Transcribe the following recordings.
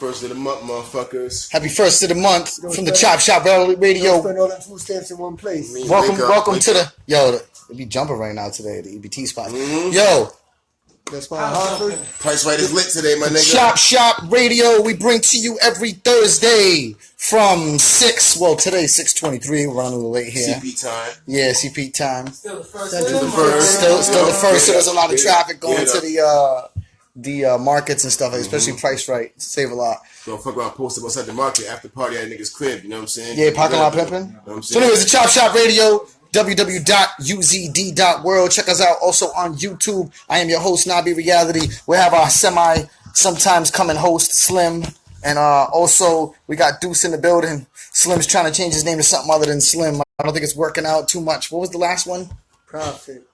First of the month, motherfuckers. Happy first of the month from the Chop Shop Radio. Don't spend all them food stamps in one place. Welcome to the it be jumping right now today, the EBT spot. Yo, that's why Harvard. Price Right is lit today, my nigga. Chop Shop Radio. We bring to you every Thursday from 6. Well, today's 6:23. We're running a little late here. CP time. Yeah, CP time. Still the first. Still the first. So there's a lot of traffic going to the markets and stuff, especially Price Right. Save a lot. Don't fuck around, post up outside the market after party at a nigga's crib. You know what I'm saying? Yeah, parking lot pimping. You know what I'm So saying? anyways, the Chop Shop Radio. www.uzd.world. Check us out also on YouTube. I am your host, Nabi Reality. We have our sometimes coming host, Slim. And also, we got Deuce in the building. Slim's trying to change his name to something other than Slim. I don't think it's working out too much. What was the last one? Profit.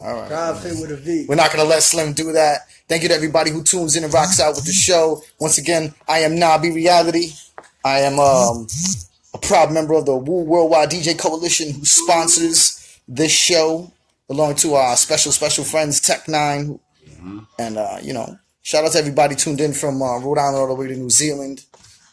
All right. Profit with a V. We're not going to let Slim do that. Thank you to everybody who tunes in and rocks out with the show. Once again, I am Nabi Reality. I am a proud member of the Woo Worldwide DJ Coalition who sponsors this show, along to our special friends, Tech 9. And, shout out to everybody tuned in from Rhode Island all the way to New Zealand.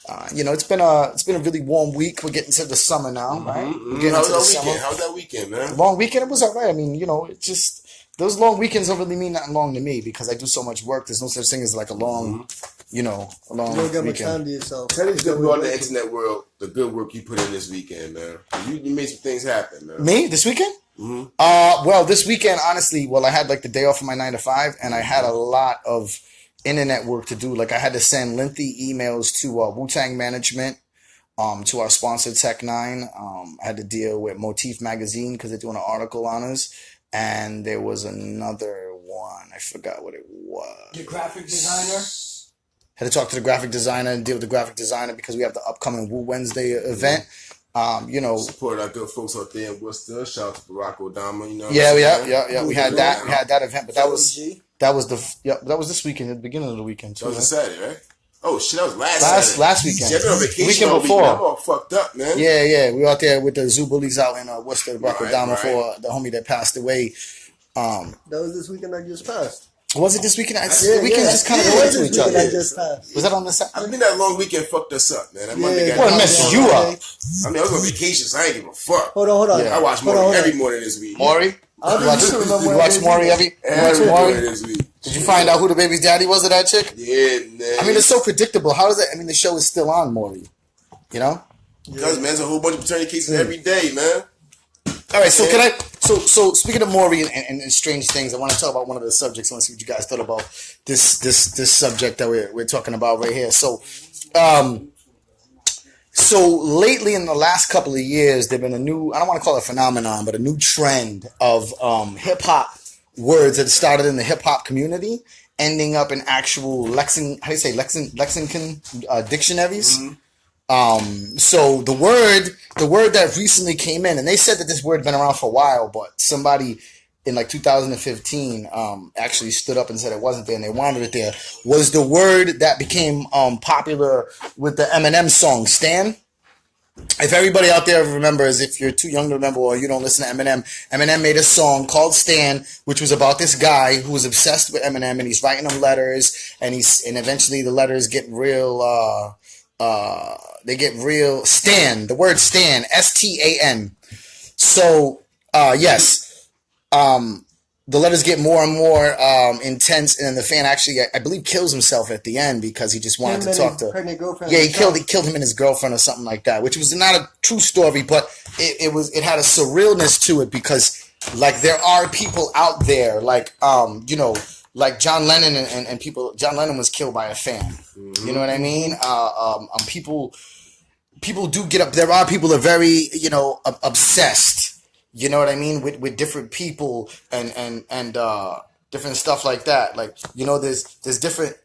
It's been a really warm week. We're getting to the summer now, right? We're getting How's into the that summer. weekend? How's that weekend, man? Long weekend, it was all right. I mean, it's just, those long weekends don't really mean nothing long to me because I do so much work. There's no such thing as like a long, a long You don't get much time weekend. to yourself. Tell these people on the internet world the good work you put in this weekend, man. You made some things happen, man. Me? This weekend? Well, this weekend, honestly, I had like the day off from my 9 to 5 and I had a lot of internet work to do. Like I had to send lengthy emails to Wu-Tang management, to our sponsor Tech 9. I had to deal with Motif Magazine because they're doing an article on us. And there was another one. I forgot what it was. The graphic designer? Had to talk to the graphic designer and deal with the graphic designer because we have the upcoming Woo Wednesday event. Support our good folks out there in Worcester. Shout out to Barack Obama. Yeah. We had that. We had that event, but that was this weekend, at the beginning of the weekend too. That was a Saturday, right? Oh shit, that was Last weekend. See, I've been on vacation Weekend all before. weekend. I'm all fucked up, man. Yeah. We were out there with the Zoo Bullies out in Worcester, Barack Obama for the homie that passed away. That was this weekend I just passed. Was it this weekend? The weekends just kind of go into each other. I just passed. Was that on the Saturday? I mean, that long weekend fucked us up, man. That Monday Yeah, got Well, it messed you up. I mean, I was on vacation, so I ain't give a fuck. Hold on. Yeah. I watch Maury every morning this week. Maury? I You watch Maury every Every Maury? morning this week. Did you find out who the baby's daddy was of that chick? Yeah, man. I mean, it's so predictable. How is it? I mean, the show is still on, Maury. You know? Because, man, there's a whole bunch of paternity cases every day, man. All right, so So speaking of Maury and strange things, I want to talk about one of the subjects. I want to see what you guys thought about this subject that we're talking about right here. So lately in the last couple of years, there's been a new, I don't want to call it a phenomenon, but a new trend of hip-hop words that started in the hip-hop community ending up in actual Lexington dictionaries. Mm-hmm. So the word that recently came in, and they said that this word had been around for a while, but somebody in like 2015 actually stood up and said it wasn't there and they wanted it there, was the word that became popular with the Eminem song Stan. If everybody out there remembers, if you're too young to remember or you don't listen to Eminem made a song called Stan, which was about this guy who was obsessed with Eminem, and he's writing him letters, and eventually the letters get real Stan, the word Stan, S-T-A-N. So, yes, the letters get more and more intense, and the fan actually, I believe, kills himself at the end because he just wanted to talk to. Yeah, he killed him and his girlfriend or something like that, which was not a true story, but it had a surrealness to it because like there are people out there like like John Lennon and people. John Lennon was killed by a fan. Mm-hmm. You know what I mean? People do get up. There are people that are very obsessed. You know what I mean with different people and different stuff like that. Like there's different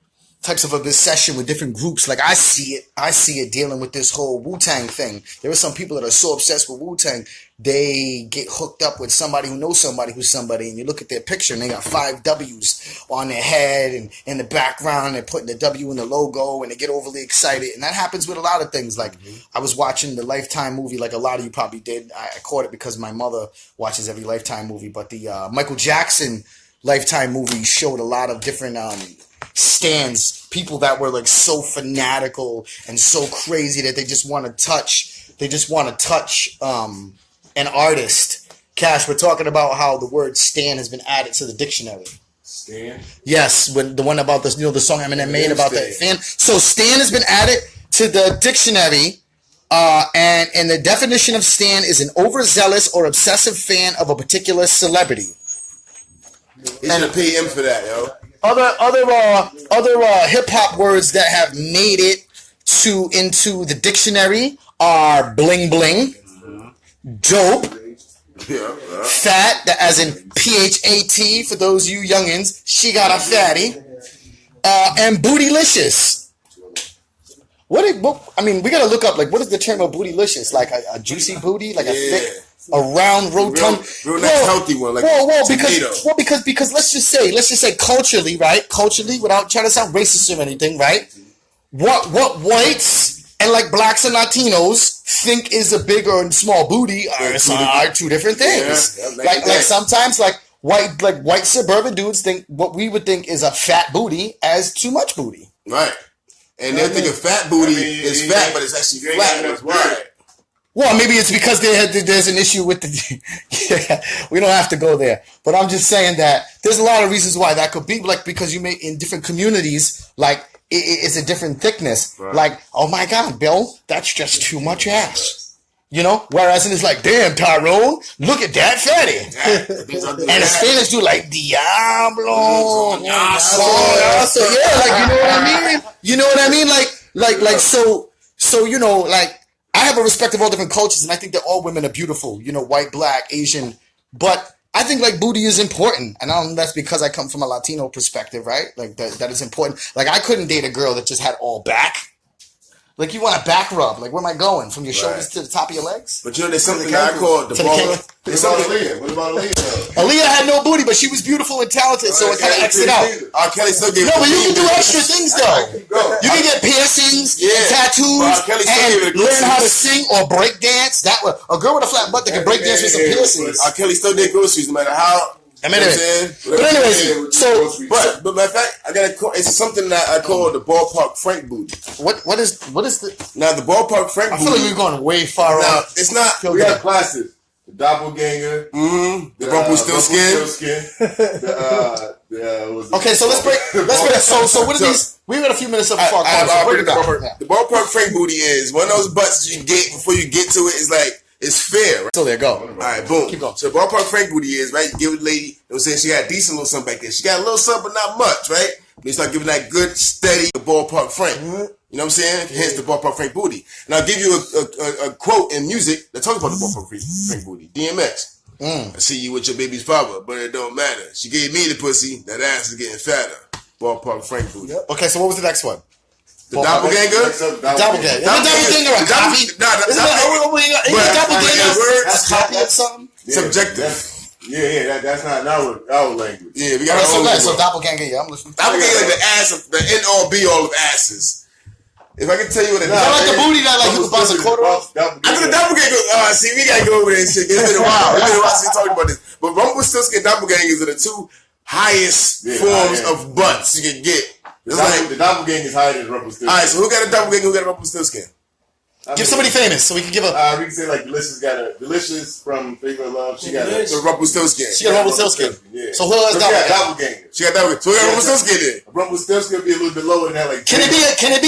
types of obsession with different groups. Like I see it dealing with this whole Wu-Tang thing. There are some people that are so obsessed with Wu-Tang, they get hooked up with somebody who knows somebody who's somebody, and you look at their picture and they got 5 W's on their head and in the background, and they're putting the W in the logo, and they get overly excited. And that happens with a lot of things. Like I was watching the Lifetime movie, like a lot of you probably did. I caught it because my mother watches every Lifetime movie, but the Michael Jackson Lifetime movie showed a lot of different stans, people that were like so fanatical and so crazy that they just want to touch an artist. Cash, we're talking about how the word stan has been added to the dictionary. Stan? Yes, when the one about this, the song Eminem made about that fan. So stan has been added to the dictionary, and the definition of stan is an overzealous or obsessive fan of a particular celebrity. He's gonna pay him for that, yo. Other hip hop words that have made it into the dictionary are bling bling, dope, fat, as in PHAT for those you youngins. She got a fatty, and bootylicious. I mean, we gotta look up like what is the term of bootylicious? Like a juicy booty, like a thick, a round, rotund, real nice healthy one, like tomato. Because let's just say culturally, right? Culturally, without trying to sound racist or anything, right? What whites and like blacks and Latinos think is a big or small booty are two different things. Yeah, like sometimes like white suburban dudes think what we would think is a fat booty as too much booty. Right. And they'll think a fat booty is fat, but it's actually flat. That's why. Well, maybe it's because there's an issue with the. Yeah, we don't have to go there, but I'm just saying that there's a lot of reasons why that could be. Like because you may in different communities, like it's a different thickness. Right. Like, oh my God, Bill, that's just too much ass. You know, whereas it's like, damn, Tyrone, look at that fatty. And the Spanish do like Diablo. So yeah, like you know what I mean. You know what I mean? Like so you know like. I have a respect of all different cultures, and I think that all women are beautiful. You know, white, black, Asian. But I think, like, booty is important. And that's because I come from a Latino perspective, right? Like, that is important. Like, I couldn't date a girl that just had all back. Like, you want a back rub. Like, where am I going? From your shoulders to the top of your legs? But you know, there's something that I call the ball. What about Aaliyah? Aaliyah had no booty, but she was beautiful and talented, so it kind of X'd it out. R. Kelly still gave No, but you can do extra things, though. You can get piercings, and tattoos, and learn how to sing or break dance. A girl with a flat butt that can break dance with some piercings. R. Kelly still did groceries, no matter how. But anyways, but matter of fact, it's something that I call the ballpark Frank booty. What is the now the ballpark Frank booty? I feel like we're going way far now, off. it's not. We got classes. The doppelganger. The Rumpelstiltskin. Okay, so let's break. So what are these? We got a few minutes of far. The ballpark Frank booty is one of those butts you get before you get to it. Is like. It's fair, right? So there, go. All right, boom. Keep going. So ballpark Frank booty is, right? You give a lady, you know what I'm saying? She got a decent little something back there. She got a little something, but not much, right? You start giving that good, steady ballpark Frank. You know what I'm saying? Hence the ballpark Frank booty. And I'll give you a quote in music that talks about the ballpark Frank booty. DMX. I see you with your baby's father, but it don't matter. She gave me the pussy, that ass is getting fatter. Ballpark Frank booty. Yep. Okay, so what was the next one? The doppelganger? Doppelganger. Doppelganger a copy? Isn't doppelganger a copy of something? Subjective. That's not our language. Yeah, we got our own language. So doppelganger, yeah, I'm listening. Doppelganger like the ass of the end all be all of asses. If I can tell you what it is. Like the booty that like you could bounce a quarter off? I think the doppelganger, see, we gotta go over there and shit. It's been a while. Since we talking about this. But Rumpelstiltskin and doppelgangers are the two highest forms of butts you can get. The doppelganger is higher than Rumpelstiltskin. Alright, so who got a doppelganger? Who got a Rumpelstiltskin? Give somebody famous so we can give a. We can say like Delicious from Figure of Love. She got the Rumpelstiltskin. She got Rumpelstiltskin. Yeah. So who has doppelganger? She got doppelganger. So who got Rumpelstiltskin then? Rumpelstiltskin be a little bit lower than that. Like can it be can you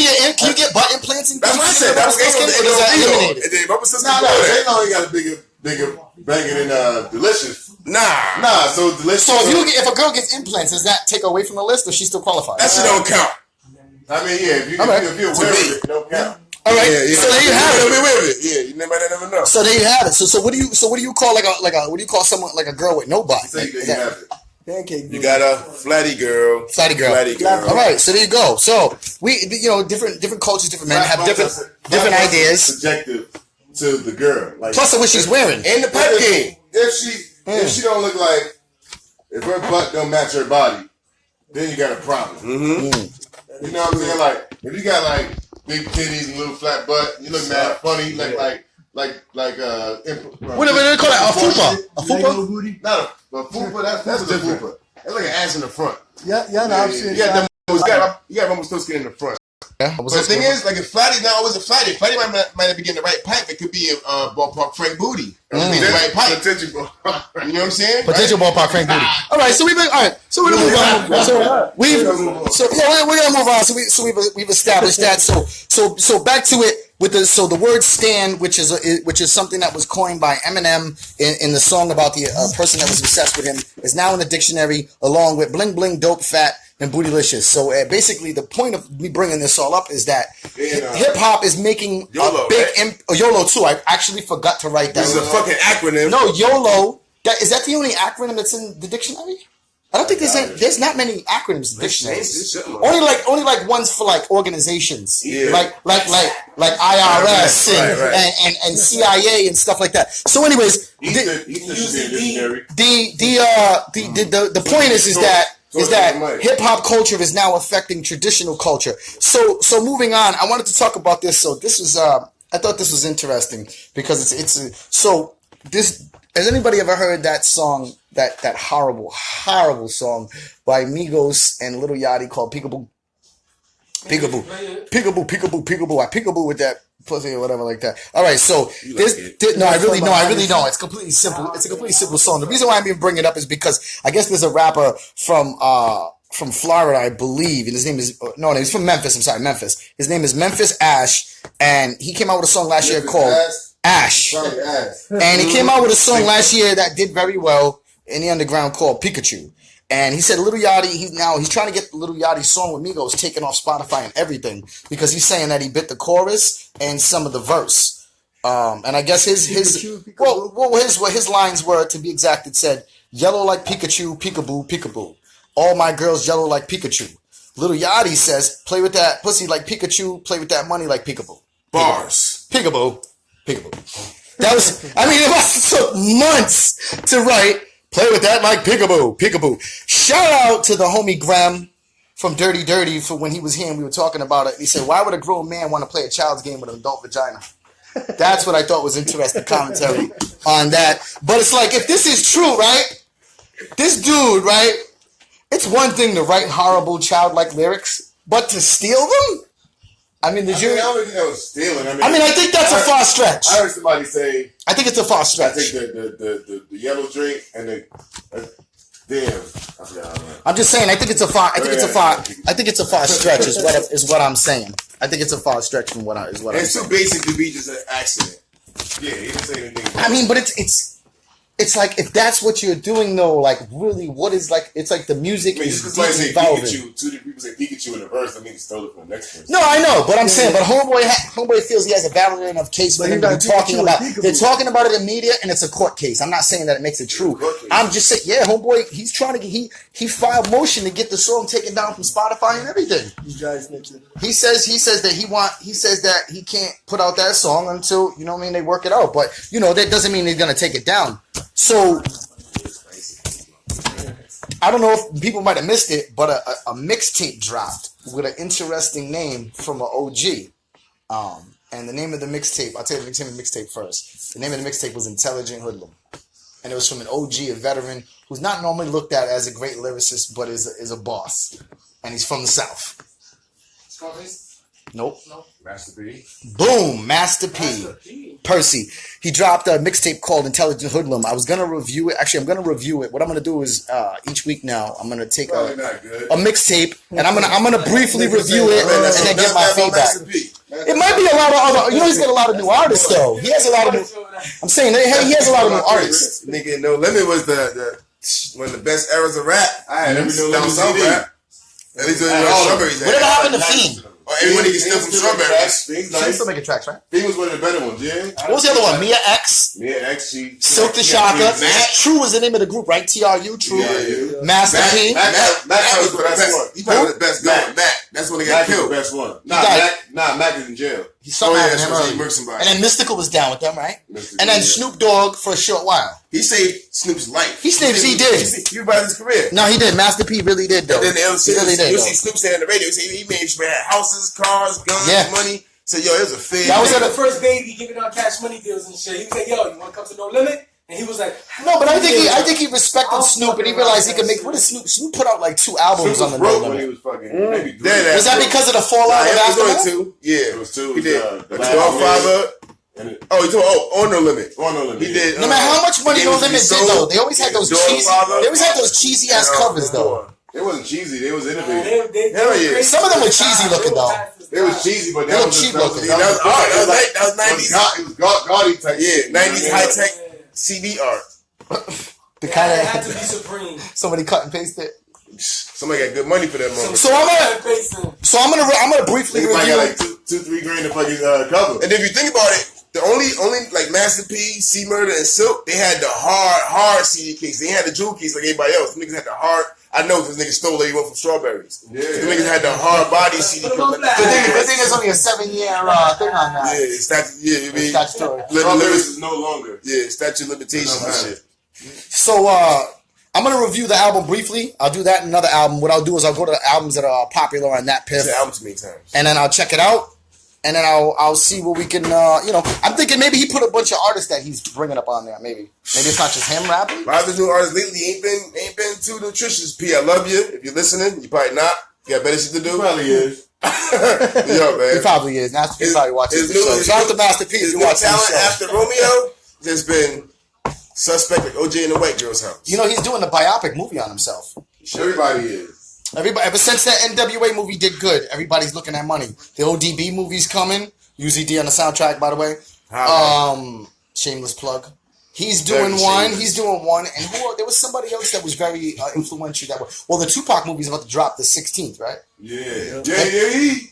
get butt implants and that's what I said. Doppelganger is that eliminated? And then Rumpelstiltskin. They know he got a bigger banger than Delicious. Nah. So Delicious. So if a girl gets implants, does that take away from the list, or she still qualifies? That shit don't count. I mean, yeah, if you're aware of it, it don't count. All right, so there you have it. Yeah, you never know. So there you have it. So what do you call what do you call someone like a girl with no butt? So you have it. Pancake. You got a flatty girl. Flatty girl. All right, so there you go. So we, different cultures, different men have different ideas. Subjective to the girl. Like, plus, what she's wearing and the pipe game. If she don't look like, if her butt don't match her body, then you got a problem. You know what I'm saying? Like, if you got like big titties and little flat butt, you look mad funny, like whatever they call it, a fupa. A fupa? Not a fupa. That's just a fupa. That's like an ass in the front. Yeah, no, I'm serious. Yeah, You got Rumble Still Skin in the front. Yeah. But the thing is, like, if Flatty's not always a Flatty, Flatty might not be getting the right pipe. It could be a ballpark Frank Booty. The right pipe. Potential. You know what I'm saying? Potential ballpark Frank Booty. All right, so we're gonna move on. We're gonna move on. So we've established that. So back to it with the word "stan," which is something that was coined by Eminem in the song about the person that was obsessed with him, is now in the dictionary along with bling bling, dope, fat, and bootylicious. So basically, the point of me bringing this all up is that hip hop is making YOLO, a big right? YOLO too. I actually forgot to write that. This is a fucking acronym. No, YOLO. Is that the only acronym that's in the dictionary? I don't think there's not many acronyms in dictionaries. Only like ones for like organizations, like IRS and CIA and stuff like that. So, anyways, the point is that hip hop culture is now affecting traditional culture. So moving on, I wanted to talk about this. So this was I thought this was interesting because has anybody ever heard that song, that horrible song by Migos and Lil Yachty called Peekaboo? Peekaboo. Peekaboo, peekaboo, peekaboo. I peekaboo with that pussy or whatever like that. All right, so I really don't. It's completely simple. It's a completely simple song. The reason why I'm even bringing it up is because I guess there's a rapper from Florida, I believe, and his name is he's from Memphis. I'm sorry, Memphis. His name is Memphis Ash, and he came out with a song last year called Ash. And he came out with a song last year that did very well in the underground called Pikachu. And he said Lil Yachty, he's trying to get the Lil Yachty song with Migos taken off Spotify and everything because he's saying that he bit the chorus and some of the verse. And I guess his lines were, to be exact, it said, "Yellow like Pikachu, peekaboo, peekaboo. All my girls yellow like Pikachu." Lil Yachty says, "Play with that pussy like Pikachu, play with that money like peekaboo." Bars. Peekaboo. Peekaboo. That was, it must have took months to write. Play with that like peekaboo, peekaboo. Shout out to the homie Graham from Dirty Dirty for when he was here and we were talking about it. He said, "Why would a grown man want to play a child's game with an adult vagina?" That's what I thought was interesting commentary on that. But it's like, if this is true, right? This dude, right? It's one thing to write horrible childlike lyrics, but to steal them? I don't think that was stealing. I think that's a far stretch. I heard somebody say, I think it's a far stretch. I take the yellow drink and damn. I forgot. I'm just saying. I think it's a far stretch. Is what I'm saying. I think it's a far stretch from what I'm saying. It's too basic to be just an accident. Yeah, he didn't say anything. But it's like, if that's what you're doing, though, like, really, what is, like, it's like the music is evolving. Two people say Pikachu in the verse, I mean, he stole it from the next person. No, I know, but I'm saying, but Homeboy feels he has a valid enough case for him to be talking about. They're talking about it in media, and it's a court case. I'm not saying that it makes it true. I'm just saying, yeah, Homeboy, he's trying to get, he filed motion to get the song taken down from Spotify and everything. He says that he can't put out that song until, they work it out. But, that doesn't mean he's going to take it down. So, I don't know if people might have missed it, but a mixtape dropped with an interesting name from an OG. And the name of the mixtape, I'll tell you the name of the mixtape first. The name of the mixtape was Intelligent Hoodlum. And it was from an OG, a veteran, who's not normally looked at as a great lyricist, but is a boss. And he's from the South. Nope. Master P. Boom, Master P. Percy. He dropped a mixtape called Intelligent Hoodlum. I was going to review it. Actually, I'm going to review it. What I'm going to do is each week now, I'm going to take a mixtape and I'm going to briefly review it and then get my feedback. It might be a lot of other, he's got a lot of new artists though. He has a lot of new, I'm saying, he has a lot of new artists. Nigga, No Limit was one of the best eras of rap. I had every No Limit rap. At least Strawberries. Whatever happened to Fiend? Everybody can steal from Strawberries. She's still making tracks, right? Fiend was one of the better ones, yeah. What was the other one? Mia X? Silk the Shocker. True was the name of the group, right? TRU, True. Yeah. Master P. Matt was the best one. He probably was the best going. Matt. That's when he got killed. The best one. Mac is in jail. He saw him early. And then Mystical was down with them, right? And then Snoop Dogg for a short while. He saved Snoop's life. He did. He revived his career. No, he did. Master P really did, though. And then you see Snoop say on the radio, he made sure he had houses, cars, guns, money. So, it was a fake. That was the first baby giving out Cash Money deals and shit. He was like, "Yo, you want to come to No Limit? And he was like, No, but I think he respected Snoop, and he realized he could make. What did Snoop? Snoop put out like 2 albums Snoop on the was broke No when he Limit. was fucking. Maybe Was that because of the fallout of It was Aftermath? only 2. Yeah. It was 2. He did. The The last Godfather. Oh, he told on No Limit. On No Limit. He did. No matter how much money No Limit did, though, they always had those cheesy ass covers, though. It wasn't cheesy. They was innovative. Hell yeah. Some of them were cheesy looking, though. It was cheesy, but They that look was cheap that looking. was That was 90s. It was gaudy type. Yeah, 90s high tech CD art. The It kind had to of be Supreme. somebody cut and paste it. Somebody got good money for that moment. So I'm gonna briefly Everybody review. got like two, $3 grand to fucking cover. And if you think about it, the only like Master P, C Murder, and Silk, they had the hard CD case. They had the jewel case like everybody else. The niggas had the hard. I know this nigga stole everyone from Strawberries. Yeah. The niggas had the hard body CD. Put 'em on black. The thing is only a 7-year thing on that. Yeah, it's Statutory. Strawberries is no longer. Yeah, statute of limitations and shit. So I'm gonna review the album briefly. I'll do that in another album. What I'll do is I'll go to the albums that are popular on that piff, It's an album too many times. and then I'll check it out, and then I'll see what we can. I'm thinking maybe he put a bunch of artists that he's bringing up on there. Maybe it's not just him rapping. A lot of the new artists lately ain't been too nutritious. P, I love you. If you're listening, you probably not. You got better shit to do. Probably is. Yo, man. He probably is. Master P probably watches the show. Shout out to Master P if His you new watch the talent show. after Romeo has been suspect like OJ in the White Girl's House. You know he's doing a biopic movie on himself. Everybody is. Everybody, ever since that NWA movie did good, everybody's looking at money. The ODB movie's coming. UZD on the soundtrack, by the way. Shameless plug. He's doing Very one. shameless. He's doing one. And there was somebody else that was very influential. The Tupac movie's about to drop the 16th, right? Yeah.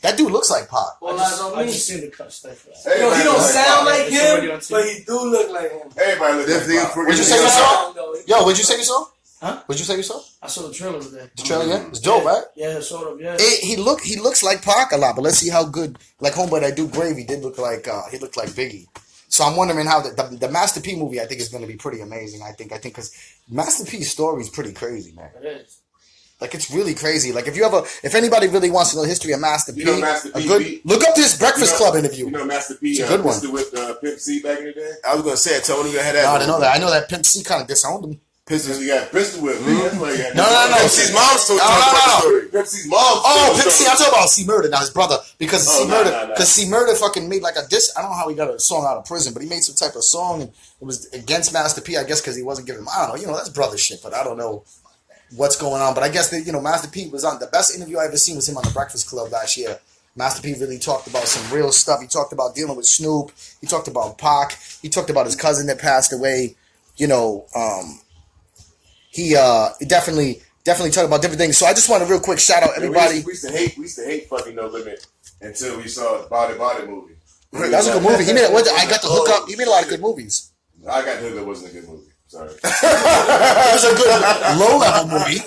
That dude looks like Pac. All eyes on I me. just seen the cut stuff. You know, he don't sound like It's already him, on TV. but he do look like him. Everybody looks Definitely like Pac. What'd you say He you saw? sound, though. Yo, what'd you say you saw? Huh? What'd you say you saw? I saw the trailer today. The trailer, yeah? It's dope, right? Yeah, sort of, yeah. He looks like Pac a lot, but let's see how good. Like Homeboy that do Gravy did look like he looked like Biggie. So I'm wondering how the Master P movie I think is going to be pretty amazing. I think because Master P's story is pretty crazy, man. It is. Like it's really crazy. Like if anybody really wants to know the history of Master P, You know Master P look up this Breakfast Club interview. You know Master P It's a good one. with Pimp C back in the day? I was gonna say it. Tell me you had that. No, I didn't know that. I know that Pimp C kind of disowned him. Pistols, you got pistol whip. That's why you got No. Pimp C's mom's told No. the story. Pimp C's mom. Oh, Pimp C. I'm talking about C Murder, not his brother, because Oh, C no, Murder, no. because C Murder fucking made like a diss. I don't know how he got a song out of prison, but he made some type of song and it was against Master P. I guess because he wasn't giving him. I don't know. That's brother shit, but I don't know what's going on. But I guess that Master P was on the best interview I ever seen was him on the Breakfast Club last year. Master P really talked about some real stuff. He talked about dealing with Snoop. He talked about Pac. He talked about his cousin that passed away. He definitely talked about different things. So I just want to real quick shout out everybody. We used to hate fucking No Limit until we saw the Body movie. That was a good movie. I got to hook up. He made a lot of good movies. I got to hook up wasn't a good movie. Sorry. It was a good low-level movie.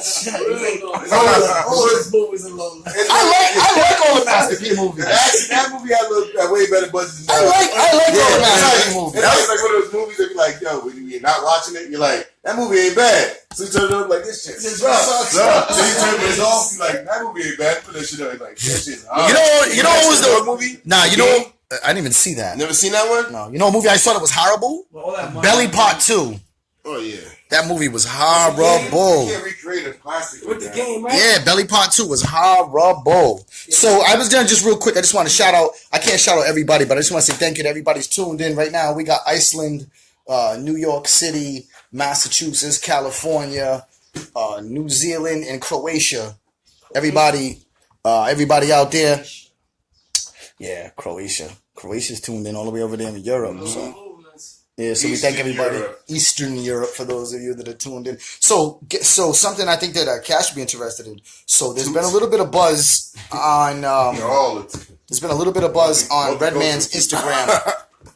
All his movies are low. I like all the Master P movies. Actually, that movie had way better budget than I like all the Master P movies. That was like one of those movies that be like, yo, when you're not watching it, you're like, that movie ain't bad. So you turn it up like, this shit sucks. So you turn it off, you're like, that movie ain't bad. Put that shit up, like, that shit's hard. You know what was the movie? Nah, I didn't even see that. Never seen that one? No, you know a movie I saw that was horrible? All that money. Belly Part 2. Oh yeah. That movie was You horrible. can't recreate a plastic With the that. game, right? Yeah, Belly Part 2 was horrible. So I was gonna just real quick, I just want to shout out, I can't shout out everybody, but I just want to say thank you to everybody's tuned in right now. We got Iceland, New York City, Massachusetts, California, New Zealand, and Croatia. Everybody out there. Yeah, Croatia. Croatia's tuned in all the way over there in Europe. So. Yeah, so we thank everybody. Eastern Europe, for those of you that are tuned in. So something I think that Cash would be interested in. So there's been a little bit of buzz on. There's been a little bit of buzz on Redman's Instagram.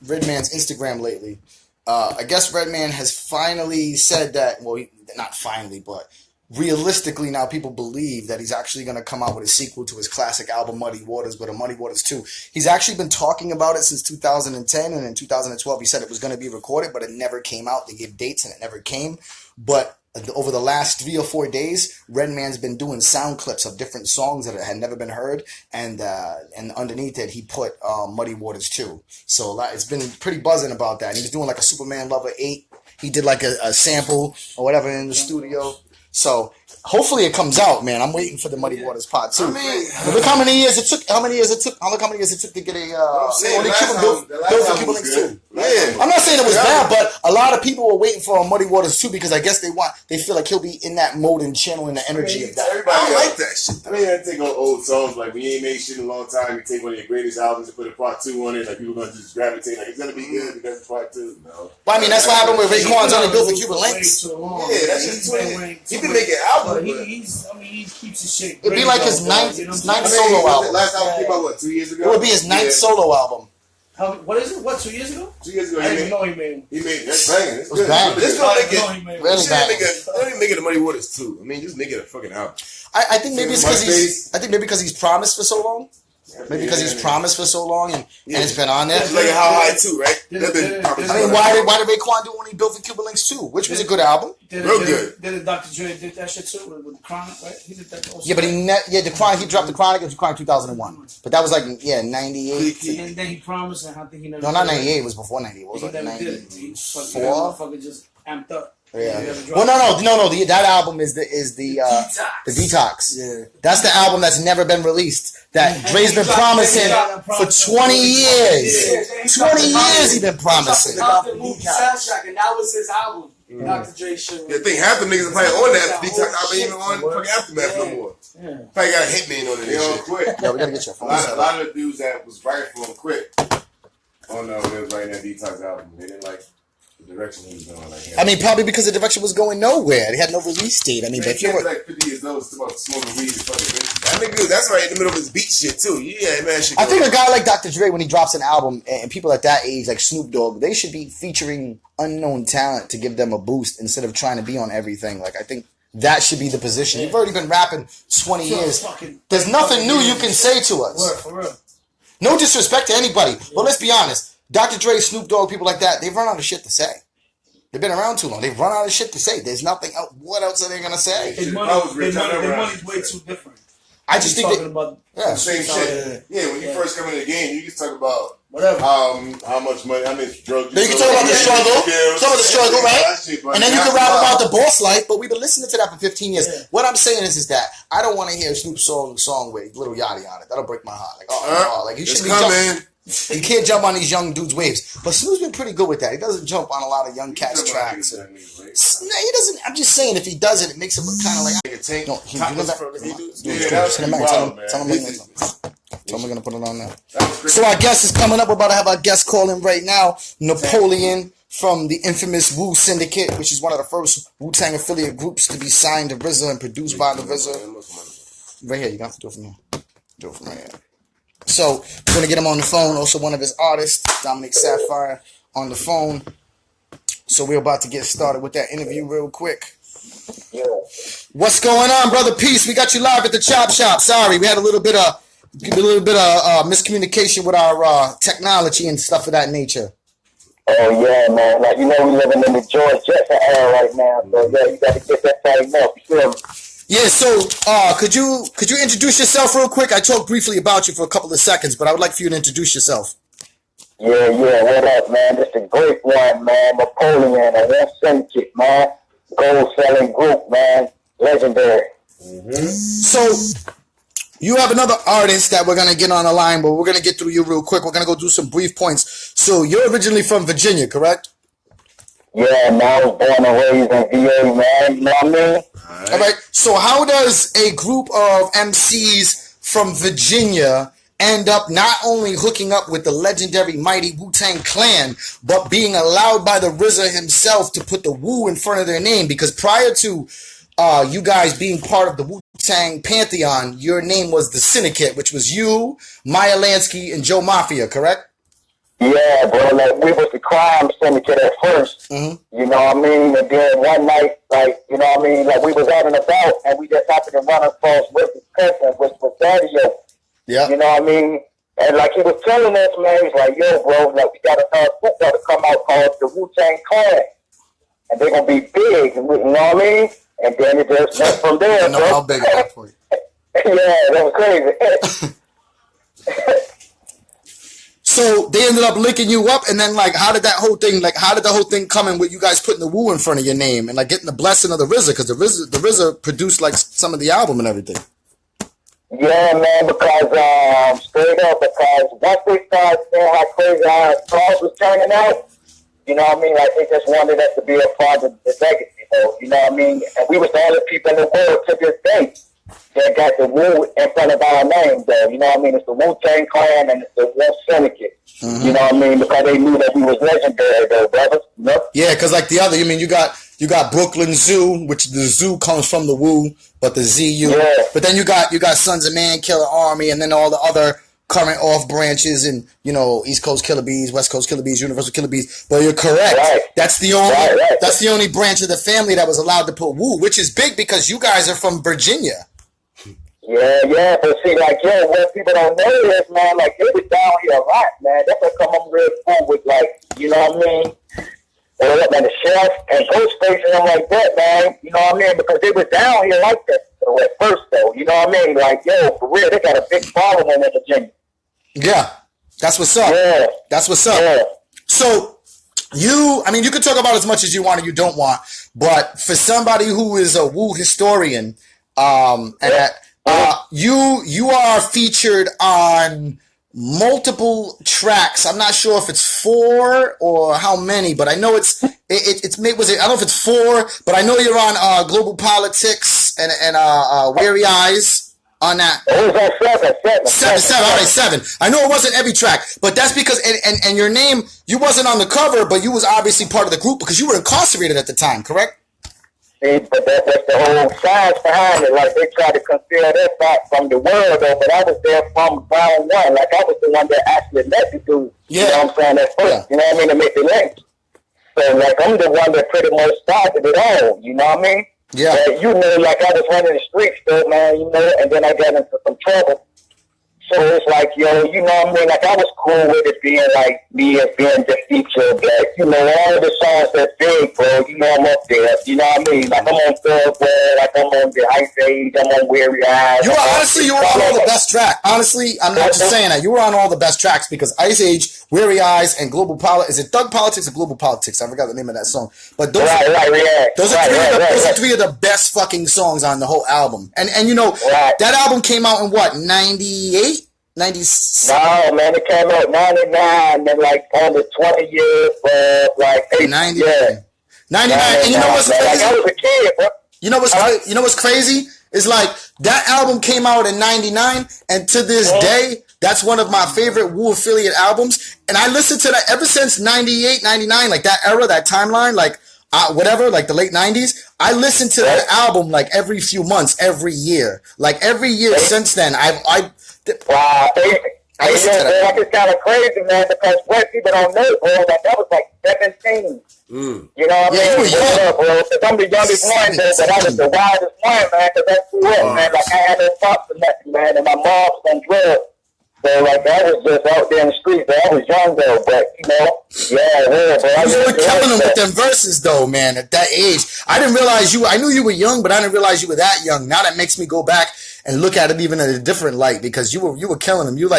Redman's Instagram lately. I guess Redman has finally said that. Well, not finally, but realistically now people believe that he's actually going to come out with a sequel to his classic album Muddy Waters, with a Muddy Waters 2. He's actually been talking about it since 2010, and in 2012 he said it was going to be recorded, but it never came out. They gave dates and it never came. But over the last 3 or 4 days, Redman's been doing sound clips of different songs that had never been heard, and underneath it he put Muddy Waters 2. So it's been pretty buzzing about that. And he was doing like a Superman Lover 8. he did like a sample or whatever in the studio. So hopefully it comes out, man. I'm waiting for the Muddy Waters Part 2. I mean, look how many years it took. How many years it took to get a Cuban Links 2. Yeah. I'm not saying it was bad, but a lot of people were waiting for a Muddy Waters 2 because I guess they feel like he'll be in that mode and channeling the energy of that. I don't like that shit. I mean, I take old songs like we ain't made shit in a long time. You take one of your greatest albums and put a part 2 on it. Like people gonna just gravitate. Like it's gonna be good because it's part 2. No. Well, I mean that's what happened with Raekwon's only built for Cuban Links. Yeah, that's just 20. He been making albums. He keeps his shit. It'd be like his ninth solo album. Last album came out what 2 years ago. It would be his ninth solo album. What is it? What, 2 years ago? 2 years ago, I didn't know he made. He made that's banging. It's was good. banging. This gonna make it. Really bad. Don't even make it the Muddy Waters 2. I mean, just make it a fucking album. I think maybe it's because he's promised for so long. Maybe because he's promised for so long and it's been on there. It's like a How High 2, right? I mean, why did Raekwon do when he built for Cuban Links 2, which was a good album? Real good. Did Dr. Dre did that shit too with Chronic, right? He did that also. Yeah, but the Chronic, he dropped the Chronic. It was Chronic 2001, but that was like 98. And then he promised, and I think he never. No, not 98. It was before 98. It was He like never did it. 94. He fucking just amped up. Yeah. Well, no. That album is the Detox. Yeah. That's the album that's never been released. That Dre's been promising for 20 years. 20 years he's been promising. The movie soundtrack, and that was his album. Dr. Dre shit. Yeah, I think half the niggas are probably on that Detox album, even on fucking Aftermath no more. Yeah. Probably got a Hitman on it. They all quit. Yeah, we gotta get your phone. A lot of the dudes that was writing for him quit. Oh no, they was writing that Detox album. They didn't like the direction he was going. Like, I mean, probably because the direction was going nowhere. They had no release date. I mean, but if you were like 50 years old, it's about smoking weed and fucking bitches. That nigga, that's right in the middle of his beat shit too. Yeah, man. Shit I think a guy like Dr. Dre, when he drops an album, and people at that age, like Snoop Dogg, they should be featuring unknown talent to give them a boost instead of trying to be on everything. Like, I think that should be the position. You've already been rapping 20 years. There's nothing new you can say to us. Word, for real. No disrespect to anybody, but let's be honest. Dr. Dre, Snoop Dogg, people like that, they've run out of shit to say. They've been around too long. They've run out of shit to say. There's nothing else. What else are they going to say? Their money's way too different. I just think talking about Same shit. Yeah, when you first come in the game, you can talk about whatever. How much money, how much drugs. You can talk about the struggle, some of the struggle, right? And then you can rap about the boss life, but we've been listening to that for 15 years. Yeah. What I'm saying is that I don't want to hear Snoop song with Little Yachty on it. That'll break my heart. Like, like he should be jumping. He can't jump on these young dudes' waves. But Snoop's been pretty good with that. He doesn't jump on a lot of young cats' tracks. No, he doesn't. I'm just saying, if he does it, it makes him look kind of like. No, Tell him we're gonna put it on there. So our guest is coming up. We're about to have our guest call in right now. Napoleon from the infamous Wu Syndicate, which is one of the first Wu-Tang affiliate groups to be signed to RZA and produced by the RZA. Right here, you got to do it from here. Do it from right here. So we're gonna get him on the phone. Also, one of his artists, Dominique Sapphire, on the phone. So we're about to get started with that interview real quick. Yeah. What's going on, brother? Peace. We got you live at the Chop Shop. Sorry, we had a little bit of miscommunication with our technology and stuff of that nature. Oh yeah, man. Like we living in the George Jetson era right now. So yeah, you got to get that tightened up. You feel me? Yeah, so could you introduce yourself real quick? I talked briefly about you for a couple of seconds, but I would like for you to introduce yourself. Yeah, what up, man? It's a great one, man. Napoleon, a Wu Syndicate, man. Gold-selling group, man. Legendary. Mm-hmm. So, you have another artist that we're going to get on the line, but we're going to get through you real quick. We're going to go do some brief points. So, you're originally from Virginia, correct? Yeah, man, I was born and raised in VA, man. You know what I mean? All right. So how does a group of MCs from Virginia end up not only hooking up with the legendary mighty Wu-Tang Clan, but being allowed by the RZA himself to put the Wu in front of their name? Because prior to you guys being part of the Wu-Tang Pantheon, your name was the Syndicate, which was you, Maya Lansky, and Joe Mafia, correct? Yeah, bro, like we was the crime syndicate at first, you know what I mean? And then one night, like, you know what I mean, like we was out and about and we just happened to run across with his cousin, which was Daddy-O. Yeah. You know what I mean? And like he was telling us, man, he's like, yo, bro, like we got another group to come out called the Wu-Tang Clan. And they're going to be big, you know what I mean? And then it just went from there, I know how big it got for you. Yeah, that was crazy. So they ended up linking you up, and then like, how did the whole thing come in with you guys putting the Wu in front of your name and like getting the blessing of the RZA, because the RZA produced like some of the album and everything. Yeah, man, because straight up, because once they started seeing how crazy our songs was turning out, you know what I mean? Like, they just wanted us to be a part of the legacy, though, you know what I mean? And we was the only people in the world to this day that got the Wu in front of our name, though, you know what I mean? It's the Wu-Tang Clan and it's the Wu Syndicate, you know what I mean? Because they knew that we was legendary, though, brothers, you know? Yeah, because like the other, you mean you got Brooklyn Zoo, which the Zoo comes from the Wu, but the ZU. Yeah. But then you got Sons of Man, Killer Army, and then all the other current off branches, and you know, East Coast Killer Bees, West Coast Killer Bees, Universal Killer Bees. But you're correct. Right. That's the only branch of the family that was allowed to put Wu, which is big because you guys are from Virginia. Yeah, but see, like, yo, what people don't know is, man, like, they was down here a lot, man. That's what come up real cool with, like, you know what I mean? Or like the Chef and Ghostface and them like that, man. You know what I mean? Because they was down here like that at first, though. You know what I mean? Like, yo, for real, they got a big following in Virginia. Yeah, that's what's up. Yeah. That's what's up. Yeah. So, you can talk about as much as you want or you don't want, but for somebody who is a Wu historian, you are featured on multiple tracks. I'm not sure if it's 4 or how many, but I know it's I don't know if it's 4, but I know you're on Global Politics and Weary Eyes on that. It was on 7. All right, 7. I know it wasn't every track, but that's because and your name, you wasn't on the cover, but you was obviously part of the group because you were incarcerated at the time, correct? But that's the whole science behind it. Like, they try to conceal that fact from the world, though. But I was there from round one. Like, I was the one that actually met the dude. Yeah. You know what I'm saying? At first, yeah. You know what I mean? To make the link. So, like, I'm the one that pretty much started it all. You know what I mean? Yeah. But, you know, like, I was running the streets, though, man. You know, and then I got into some trouble. So it's like, yo, you know what I mean? Like, I was cool with it being like me as being the feature, but, you know, all of the songs that big, bro, you know I'm up there. You know what I mean? Like, I'm on Thoroughbred, like, I'm on the Ice Age, I'm on Weary Eyes. You were on all the best tracks. Honestly, I'm not just saying that. You were on all the best tracks because Ice Age, Weary Eyes, and Global Politics. Is it Thug Politics or Global Politics? I forgot the name of that song. But those are 3 of the best fucking songs on the whole album. And you know, that album came out in what, 98? 97? No, man, it came out 99, and like on the 20 years of like 99. Yeah. 99. And you know what's crazy? Like, I was a kid, bro. You know what's crazy? It's like that album came out in 99, and to this day, that's one of my favorite Wu affiliate albums. And I listened to that ever since 98, 99, like that era, that timeline, like whatever, like the late 90s. I listened to that album like every few months, every year. Like every year since then, Wow, it's kind of crazy, man, because what people don't know, bro, like that was like 17. You know what I mean? Bro, because I'm the youngest one, man, but I was the wildest one, man, because that's who was, man. Like, I had no pops or nothing, man, and my mom was on drugs. So, like, I was just out there in the streets, but I was young, though, but, you know, bro. You were killing them with them verses, though, man, at that age. I didn't realize I knew you were young, but I didn't realize you were that young. Now that makes me go back and look at it even in a different light, because you were killing them. You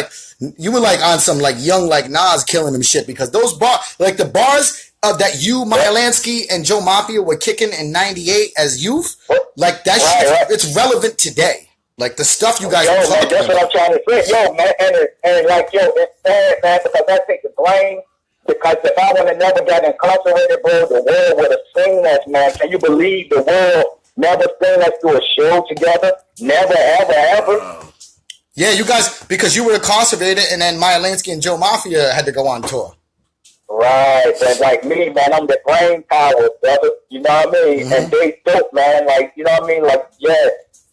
were like on some like young like Nas killing them shit, because those bars, like the bars that you, Maya Lansky, and Joe Mafia were kicking in 98 as youth, like that shit, it's relevant today. Like the stuff you guys are talking about. That's what I'm trying to say. Yo, man, and like, yo, it's sad, man, because I take the blame. Because if I would have never got incarcerated, bro, the world would have seen us, man. Can you believe the world never seen us do a show together? Never, ever, ever. Yeah, you guys, because you were incarcerated, and then Maya Lansky and Joe Mafia had to go on tour. Right, but like me, man, I'm the brain power, brother. You know what I mean? And they dope, man. Like, you know what I mean? Like, yeah.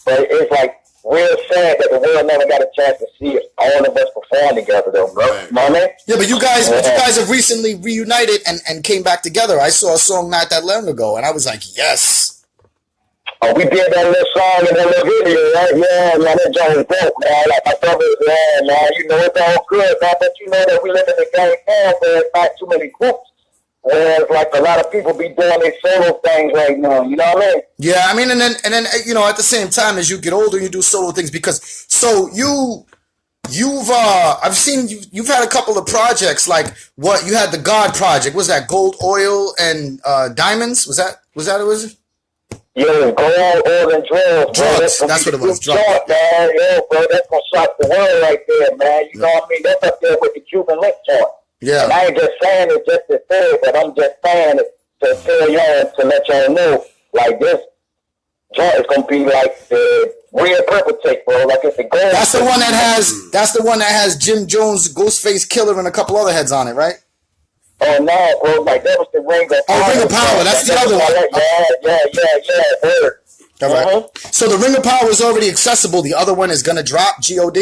But it's like real sad that the world never got a chance to see all of us perform together, though, bro. You know what I mean? Yeah, but you guys have recently reunited and came back together. I saw a song not that long ago, and I was like, yes. Oh, we did that little song in that little video, right? Yeah, man, that joint was dope, man. Like my brother was there, man. You know, it's all good, man. But you know that we live in the game now where it's not too many groups. Whereas, like, a lot of people be doing their solo things right now. You know what I mean? Yeah, I mean, and then you know, at the same time as you get older, you do solo things because so you I've seen you've had a couple of projects, like what you had, the God Project. Was that Gold, Oil, and Diamonds? Was that it was? Yo, gold, oil, and drugs. That's what it was. Drugs. Man. Yo, bro, that's gonna shock the world right there, man. You know what I mean? That's up there with the Cuban link joint. Yeah. And I ain't just saying it just to say it, but I'm just saying it to tell y'all, to let y'all know, like, this joint is gonna be like the real perpetrate, bro. Like, it's a gold. That's the one that has Jim Jones, Ghostface Killer, and a couple other heads on it, right? Oh no, bro! Like, that was the Ring of Power. Ring of Power. That's the other one. Yeah. Word. All right. So the Ring of Power is already accessible. The other one is gonna drop. God.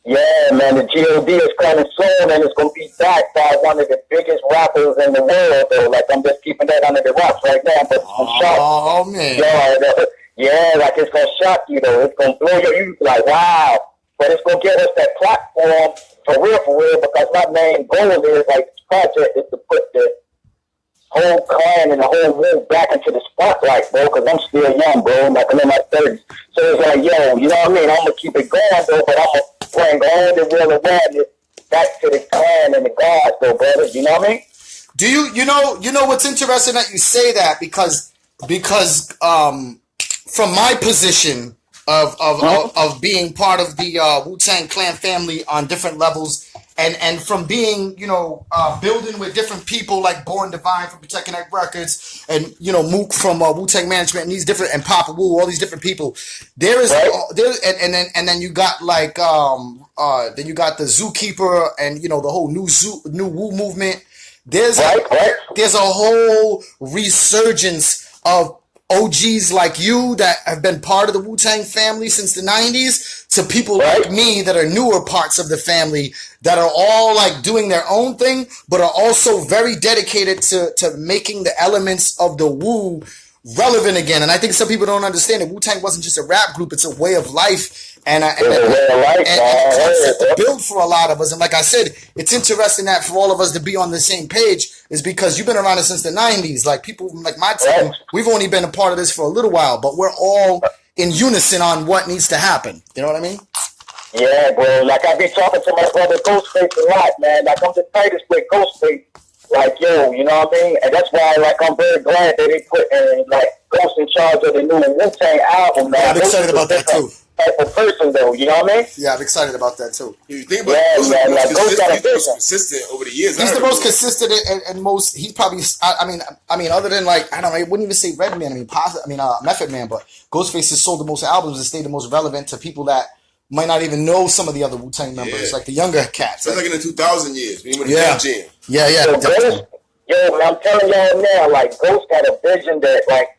Yeah, man. The God is coming soon, and it's gonna be backed by one of the biggest rappers in the world. Though, like, I'm just keeping that under the rocks right now, but it's gonna shock. Oh man. Yeah, like, it's gonna shock you though. It's gonna blow you. Like, wow. But it's gonna give us that platform for real, because my main goal is, like, this project is to put the whole clan and the whole move back into the spotlight, bro, because I'm still young, bro. Like, I'm in my 30s. So it's like, yo, you know what I mean? I'm gonna keep it going, though, but I'm gonna bring all the real awareness back to the clan and the gods, though, brother. You know what I mean? Do you know what's interesting that you say that, because from my position of being part of the Wu-Tang Clan family on different levels, and from being, building with different people like Born Divine from Protect Connect Records, and Mook from Wu-Tang Management, and these different, and Papa Wu, all these different people. There is and then you got like then you got the Zookeeper, and the whole new Wu movement. There's a whole resurgence of OGs like you that have been part of the Wu-Tang family since the 90s, to people like me that are newer parts of the family that are all like doing their own thing, but are also very dedicated to making the elements of the Wu relevant again. And I think some people don't understand that Wu-Tang wasn't just a rap group, it's a way of life. And a concept to build for a lot of us. And like I said, it's interesting that for all of us to be on the same page is because you've been around it since the 90s. Like, people like my team, we've only been a part of this for a little while, but we're all in unison on what needs to happen. You know what I mean? Yeah, bro. Like, I be talking to my brother Ghostface a lot, man. Like, I'm the tightest with Ghostface. Like, yo, you know what I mean? And that's why, like, I'm very glad that they put like, Ghost in charge of the new Wu-Tang album, man. Yeah, I'm excited about that too. Type of person, though, you know what I mean? Yeah, I'm excited about that too. You think about it, he's the most consistent over the years. He's the most consistent and most. He's probably. I mean, other than like, I don't know, I wouldn't even say Redman. Method Man, but Ghostface has sold the most albums and stayed the most relevant to people that might not even know some of the other Wu-Tang members, like the younger cats. Sounds like in the 2000 years. When he went to Jam. Yeah. So Ghost, I'm telling y'all now, like, Ghost got a vision that, like,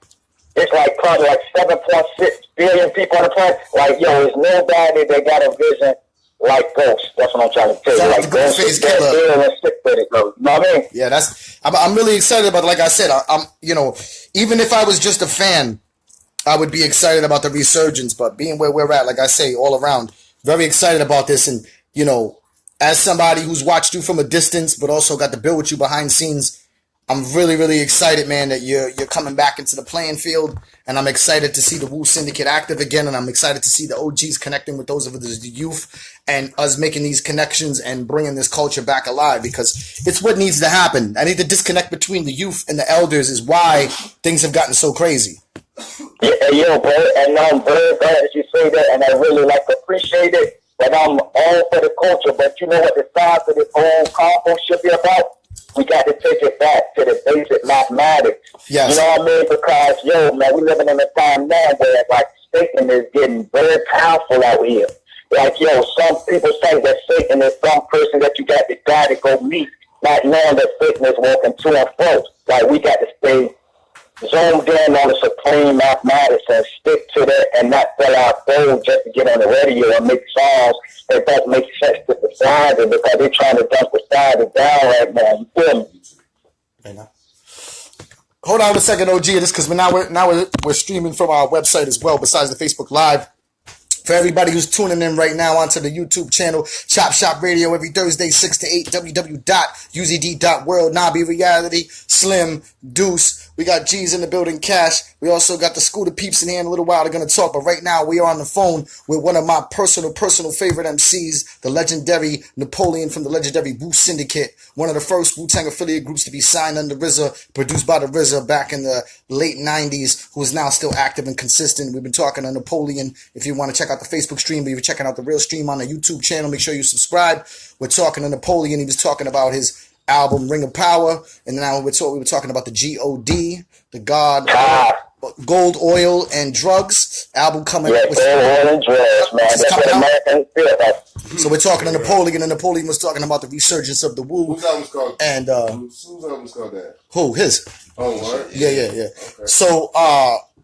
it's like probably like 7.6 billion people on the planet. Like, yo, there's nobody that got a vision like Ghost. That's what I'm trying to tell you. Like, Ghost is that real and stick with it, bro. You know what I mean? Yeah, I'm really excited about it. Like I said, I'm even if I was just a fan, I would be excited about the resurgence. But being where we're at, like I say, all around, very excited about this. And, as somebody who's watched you from a distance, but also got to build with you behind scenes, I'm really, really excited, man, that you're coming back into the playing field, and I'm excited to see the Wu Syndicate active again, and I'm excited to see the OGs connecting with those of the youth, and us making these connections and bringing this culture back alive, because it's what needs to happen. I think the disconnect between the youth and the elders is why things have gotten so crazy. Yeah, bro, and I'm very glad that you say that, and I really like to appreciate it, and I'm all for the culture, but you know what the size of this whole combo should be about? We got to take it back to the basic mathematics. Yes. You know what I mean? Because, yo, man, we living in a time now where, like, Satan is getting very powerful out here. Like, yo, some people say that Satan is some person that you got to die to go meet, not knowing that Satan is walking to and fro. Like, we got to stay zoomed in on the supreme mathematics and stick to that and not fill out gold just to get on the radio and make songs that doesn't make sense to society because they're trying to dump society down right now. You feel me? Right now. Hold on a second, OG. This because we're streaming from our website as well, besides the Facebook Live. For everybody who's tuning in right now onto the YouTube channel, Chop Shop Radio every Thursday, 6 to 8, www.uzd.world, Nabi Reality, Slim, Deuce, We got G's in the building, Cash. We also got the Scooter Peeps in here in a little while. They're going to talk. But right now, we are on the phone with one of my personal favorite MCs, the legendary Napoleon from the legendary Wu Syndicate, one of the first Wu-Tang affiliate groups to be signed under RZA, produced by the RZA back in the late 90s, who is now still active and consistent. We've been talking to Napoleon. If you want to check out the Facebook stream, but if you're checking out the real stream on the YouTube channel, make sure you subscribe. We're talking to Napoleon. He was talking about his album Ring of Power, and now we were talking about the G.O.D., the God, Gold, Oil, and Drugs album coming out. Gold, Oil, and Drugs, man. That's what American feel. So we're talking to Napoleon, and Napoleon was talking about the resurgence of the Wu. Whose album's called? And whose album's called that? Who? His. Oh, what? Yeah. Okay. So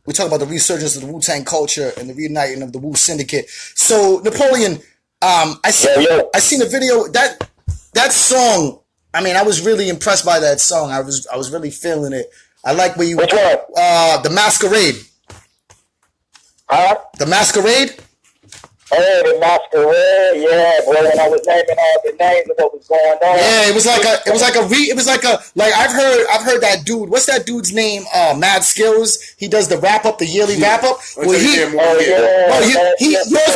we talk about the resurgence of the Wu-Tang culture and the reuniting of the Wu Syndicate. So Napoleon, I seen a video that song. I mean, I was really impressed by that song. I was really feeling it. I like where you Which one? The Masquerade. Huh? The Masquerade? Oh, the Masquerade, yeah, bro. When I was naming all the names of what was going on. Yeah, I've heard that dude. What's that dude's name? Mad Skills. He does the wrap up, the yearly wrap up. Well, yours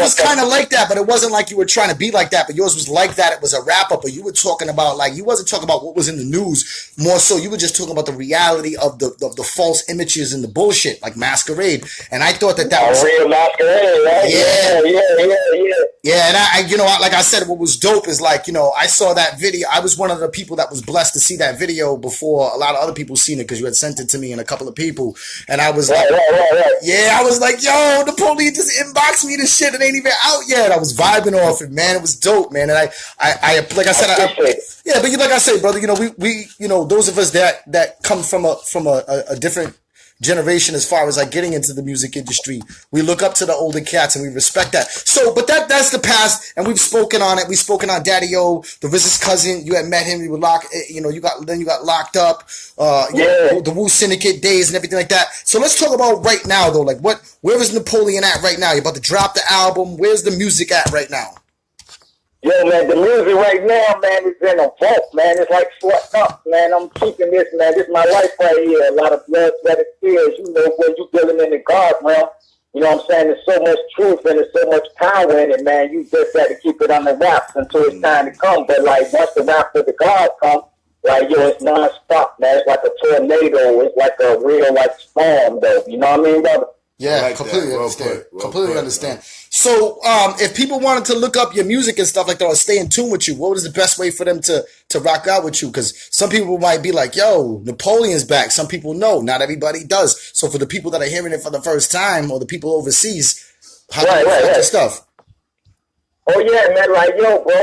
was kind of like that, but it wasn't like you were trying to be like that. But yours was like that. It was a wrap up, but you were talking about you wasn't talking about what was in the news. More so, you were just talking about the reality of the false images and the bullshit, like Masquerade. And I thought that was real Masquerade, right? Yeah, and I like I said, what was dope is I saw that video. I was one of the people that was blessed to see that video before a lot of other people seen it because you had sent it to me and a couple of people, and I was I was like, yo, Napoleon just inboxed me this shit. It ain't even out yet. I was vibing off it, man. It was dope, man. And I like I said, yeah, but like I say, brother, we those of us that come from a different generation as far as getting into the music industry, we look up to the older cats and we respect that. So, but that's the past, and we've spoken on it. We've spoken on Daddy O, the RZA's cousin. You had met him. You were locked. You got locked up. The Wu Syndicate days and everything like that. So let's talk about right now, though. Where is Napoleon at right now? You're about to drop the album. Where's the music at right now? Yo, man, the music right now, man, is in a vault, man. It's like sweating up, man. I'm keeping this, man. This is my life right here. A lot of blood, sweat, and tears. When you're dealing in the God realm, you know what I'm saying? There's so much truth and there's so much power in it, man. You just got to keep it on the wraps until it's time to come. But, once the wraps of the God come, it's non-stop, man. It's like a tornado. It's like a real, storm, though. You know what I mean, brother? Yeah, completely understand. Completely understand. So, if people wanted to look up your music and stuff like that or stay in tune with you, what was the best way for them to rock out with you? Because some people might be like, yo, Napoleon's back. Some people know. Not everybody does. So for the people that are hearing it for the first time or the people overseas, how do you find your stuff? Oh, yeah, man. Yo, bro,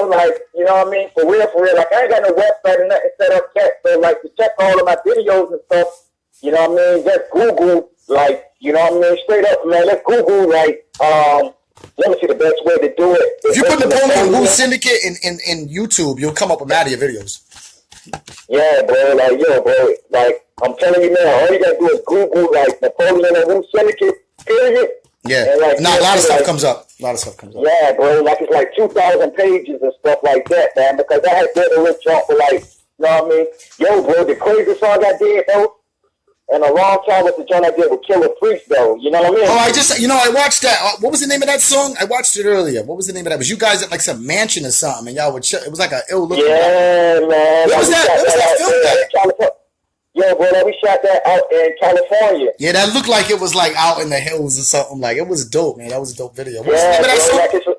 you know what I mean? For real. I ain't got no website or nothing set up yet. So, to check all of my videos and stuff, you know what I mean? Just Google, you know what I mean? Straight up, man. Let's Google, let me see the best way to do it. If you put Napoleon Wu Syndicate in YouTube, you'll come up with mad of your videos. Yeah, bro. I'm telling you now, all you gotta do is Google, Napoleon and Wu Syndicate, period. Yeah. And, a lot of stuff comes up. Yeah, bro. It's 2,000 pages and stuff like that, man. Because I had did a little jump for you know what I mean? Yo, bro, the craziest song I did, though, and a long time with the joint I did with Killer Priest, though. You know what I mean? Oh, I watched that. What was the name of that song? I watched it earlier. What was the name of that? Was you guys at some mansion or something? And y'all would it was like an ill looking. Yeah, man. Where was that filmed at? Yo, bro, we shot that out in California. Yeah, that looked like it was out in the hills or something. It was dope, man. That was a dope video. What's the name of that song?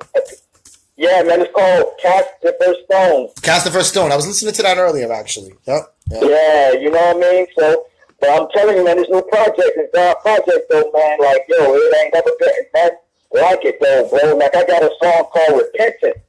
Yeah, man, it's called Cast the First Stone. Cast the First Stone. I was listening to that earlier, actually. Yep. Yeah, you know what I mean? So, but I'm telling you, man, this new project is our project, though, man. It ain't never been nothing like it, though, bro. I got a song called Repentance,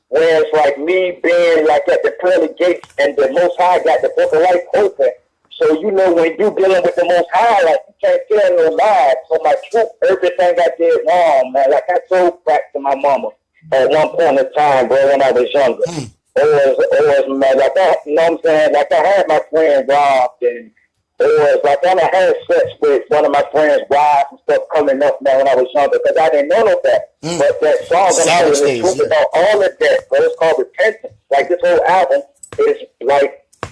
where it's me being at the pearly gates and the Most High got the book of life open. So, when you dealing with the Most High, you can't tell no lies. So, my truth, everything I did wrong, man. I told back to my mama at one point in time, bro, when I was younger. It was, man, you know what I'm saying? I had my friend robbed, and it was I had sex with one of my friend's wives and stuff coming up, man, when I was younger, because I didn't know that. But that song, I'm talking about all of that, bro. It's called Repentance. This whole album is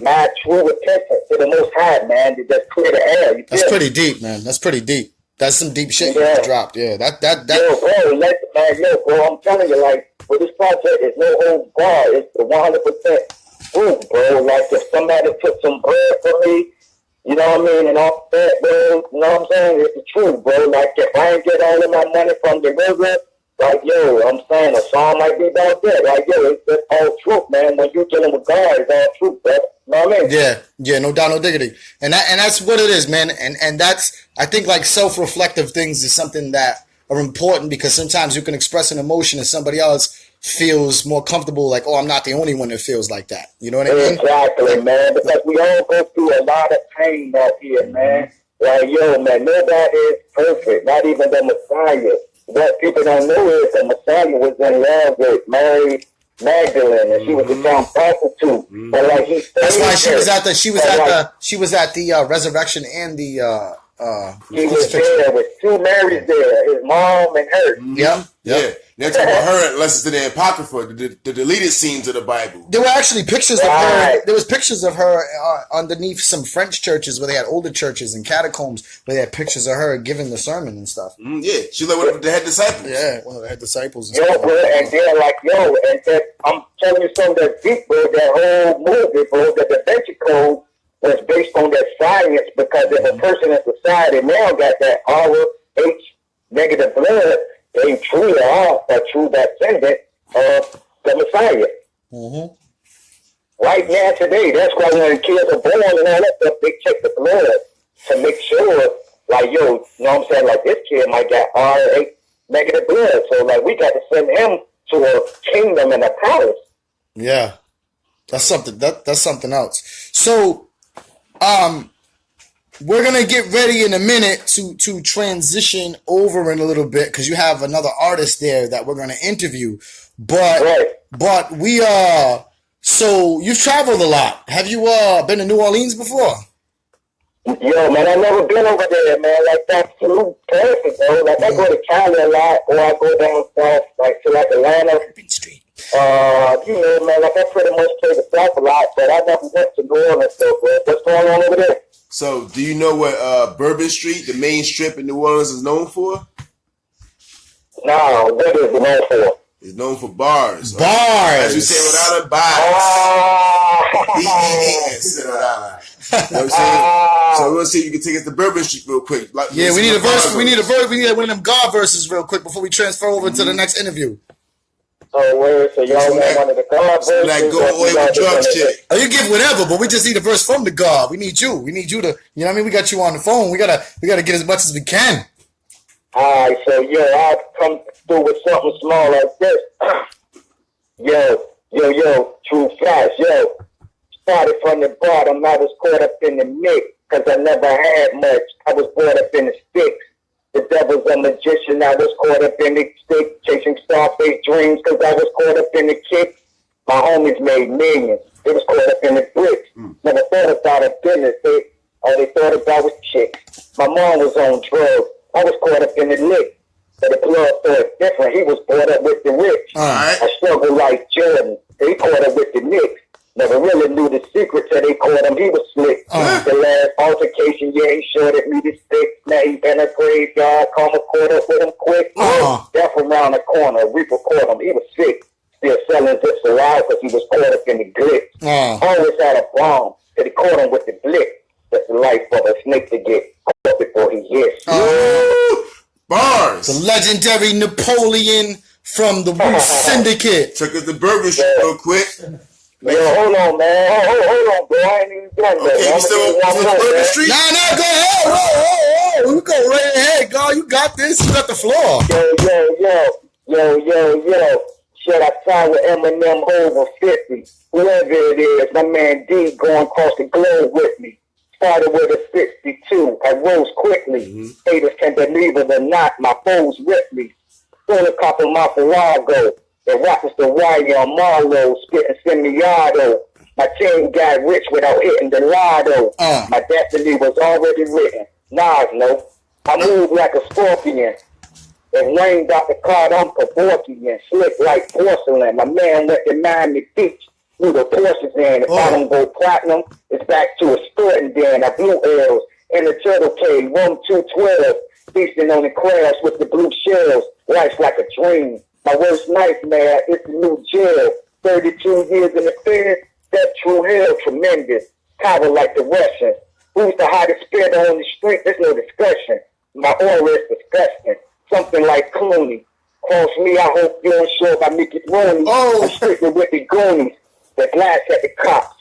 my true repentance to the Most High, man, to just clear the air. You That's feel me? pretty deep, man. That's pretty deep. That's some deep shit you Yeah. just dropped. Yeah, that. Yo, bro, I'm telling you, like, with this project, it's no holds barred. It's the 100% truth, bro. Like, if somebody took some bread for me, you know what I mean, and off that, bro, you know what I'm saying? It's the truth, bro. Like, if I ain't get all of my money from the river, like, yo, I'm saying a song might be about that. Like, yo, it's just all truth, man. When you're dealing with God, it's all truth, bro. You know what I mean? Yeah, no doubt, no diggity. And that's what it is, man. And that's, I think, like, self-reflective things is something that are important, because sometimes you can express an emotion and somebody else feels more comfortable, like, oh, I'm not the only one that feels like that. You know what I mean? Exactly, man. Because we all go through a lot of pain out here, man. Like, yo, man, nobody is perfect, not even the Messiah. What people don't know is the Messiah was in love with Mary Magdalene, and she was a young prostitute. But like, That's why she was at the resurrection and the he was there with two Marys there, his mom and her. Yep. Yeah. They're talking about her unless it's in the Apocrypha, the deleted scenes of the Bible. There were actually pictures of her. There was pictures of her underneath some French churches where they had older churches and catacombs where they had pictures of her giving the sermon and stuff. Yeah, she like one of the head disciples. Yeah, one of the head disciples. And Yo, stuff. bro, and they're like, yo, and that, I'm telling you something that's deep, bro. That whole movie, bro, that the Da Vinci Code was based on that science, because if a person in society now got that RH negative blood, they truly are a true descendant of the Messiah. Mm-hmm. Right now, today, that's why when kids are born and all that stuff, they check the blood to make sure, like, yo, you know what I'm saying? Like, this kid might got RH negative blood, so like, we got to send him to a kingdom and a palace. Yeah, that's something. That's something else. So, we're gonna get ready in a minute to transition over in a little bit, because you have another artist there that we're gonna interview. But we so you've traveled a lot. Have you been to New Orleans before? Yo, man, I've never been over there, man. Like, that's too perfect, bro. Like, I go to Cali a lot, or I go down south, like, to, like, Atlanta. Street. You know, man, like, I pretty much play the south a lot, but I never went to New Orleans, so, bro. What's going on over there? So, do you know what Bourbon Street, the main strip in New Orleans, is known for? No, what is it known for? It's known for bars. Bars. As you say, Rhode Island, bars. Sit Rhode Island. You know what I'm saying? So we're gonna see if you can take us to Bourbon Street real quick. Like, Yeah, we need a verse. We need one of them God verses real quick before we transfer over to the next interview. Oh, wait, so y'all want one of the God verses? Like, go away with drugs shit. Oh, you give whatever, but we just need a verse from the God. We need you. We need you to, you know what I mean? We got you on the phone. We gotta get as much as we can. Alright, so I'll come through with something small like this. Yo, true facts, yo. Started from the bottom, I was caught up in the mix, cause I never had much. I was brought up in the sticks. The devil's a magician, I was caught up in the stick, chasing Starface dreams, cause I was caught up in the kick. My homies made millions. They was caught up in the bricks. Never thought about a business. All they thought about was chicks. My mom was on drugs. I was caught up in the lick. But the blood thought different. He was brought up with the rich. I struggled like Jordan. They caught up with the Knicks. Never really knew the secret till they caught him. He was slick. The last altercation, he shorted me the stick. Now he in a graveyard. Karma caught up with him quick. Death around the corner. Reaper caught him. He was sick. Still selling zips alive because he was caught up in the glitch. Always had a bomb. Till they caught him with the blick. That's the life of a snake to get caught before he hits. Bars. The legendary Napoleon from the Syndicate. Took us to Bourbon Street real quick. Yo, hold on, man. Hold on, bro. I ain't even done that. Okay, you still on Bourbon Street? Nah, go ahead. Whoa. You go right ahead, God. You got this. You got the floor. Yo. Shit, I signed with Eminem over 50. Whoever it is, my man D going across the globe with me. Started with a 62. I rose quickly. Haters can believe it or not. My foes ripped me. Stole a couple my Farrago. The rappers the wire on Marlowe. Spitting semi-auto. My team got rich without hitting the lotto. My destiny was already written. Nas, no. I move like a scorpion. If Wayne got the card, I'm Kevorkian. Slick like porcelain. My man went to Miami Beach. threw the forces in. If I don't go platinum, it's back to a sporting den. I blew L's in the turtle cave, room 212, feasting on the crabs with the blue shells. Life's like a dream. My worst nightmare is the new jail. 32 years in the fed, that true hell, tremendous. Power like the Russians. Who's the hottest spitter on the street? There's no discussion. My aura is disgusting. Something like Clooney. Cross me, I hope you don't show up. I make it Rooney. I'm strictly with the Goonies. The glass at the cops.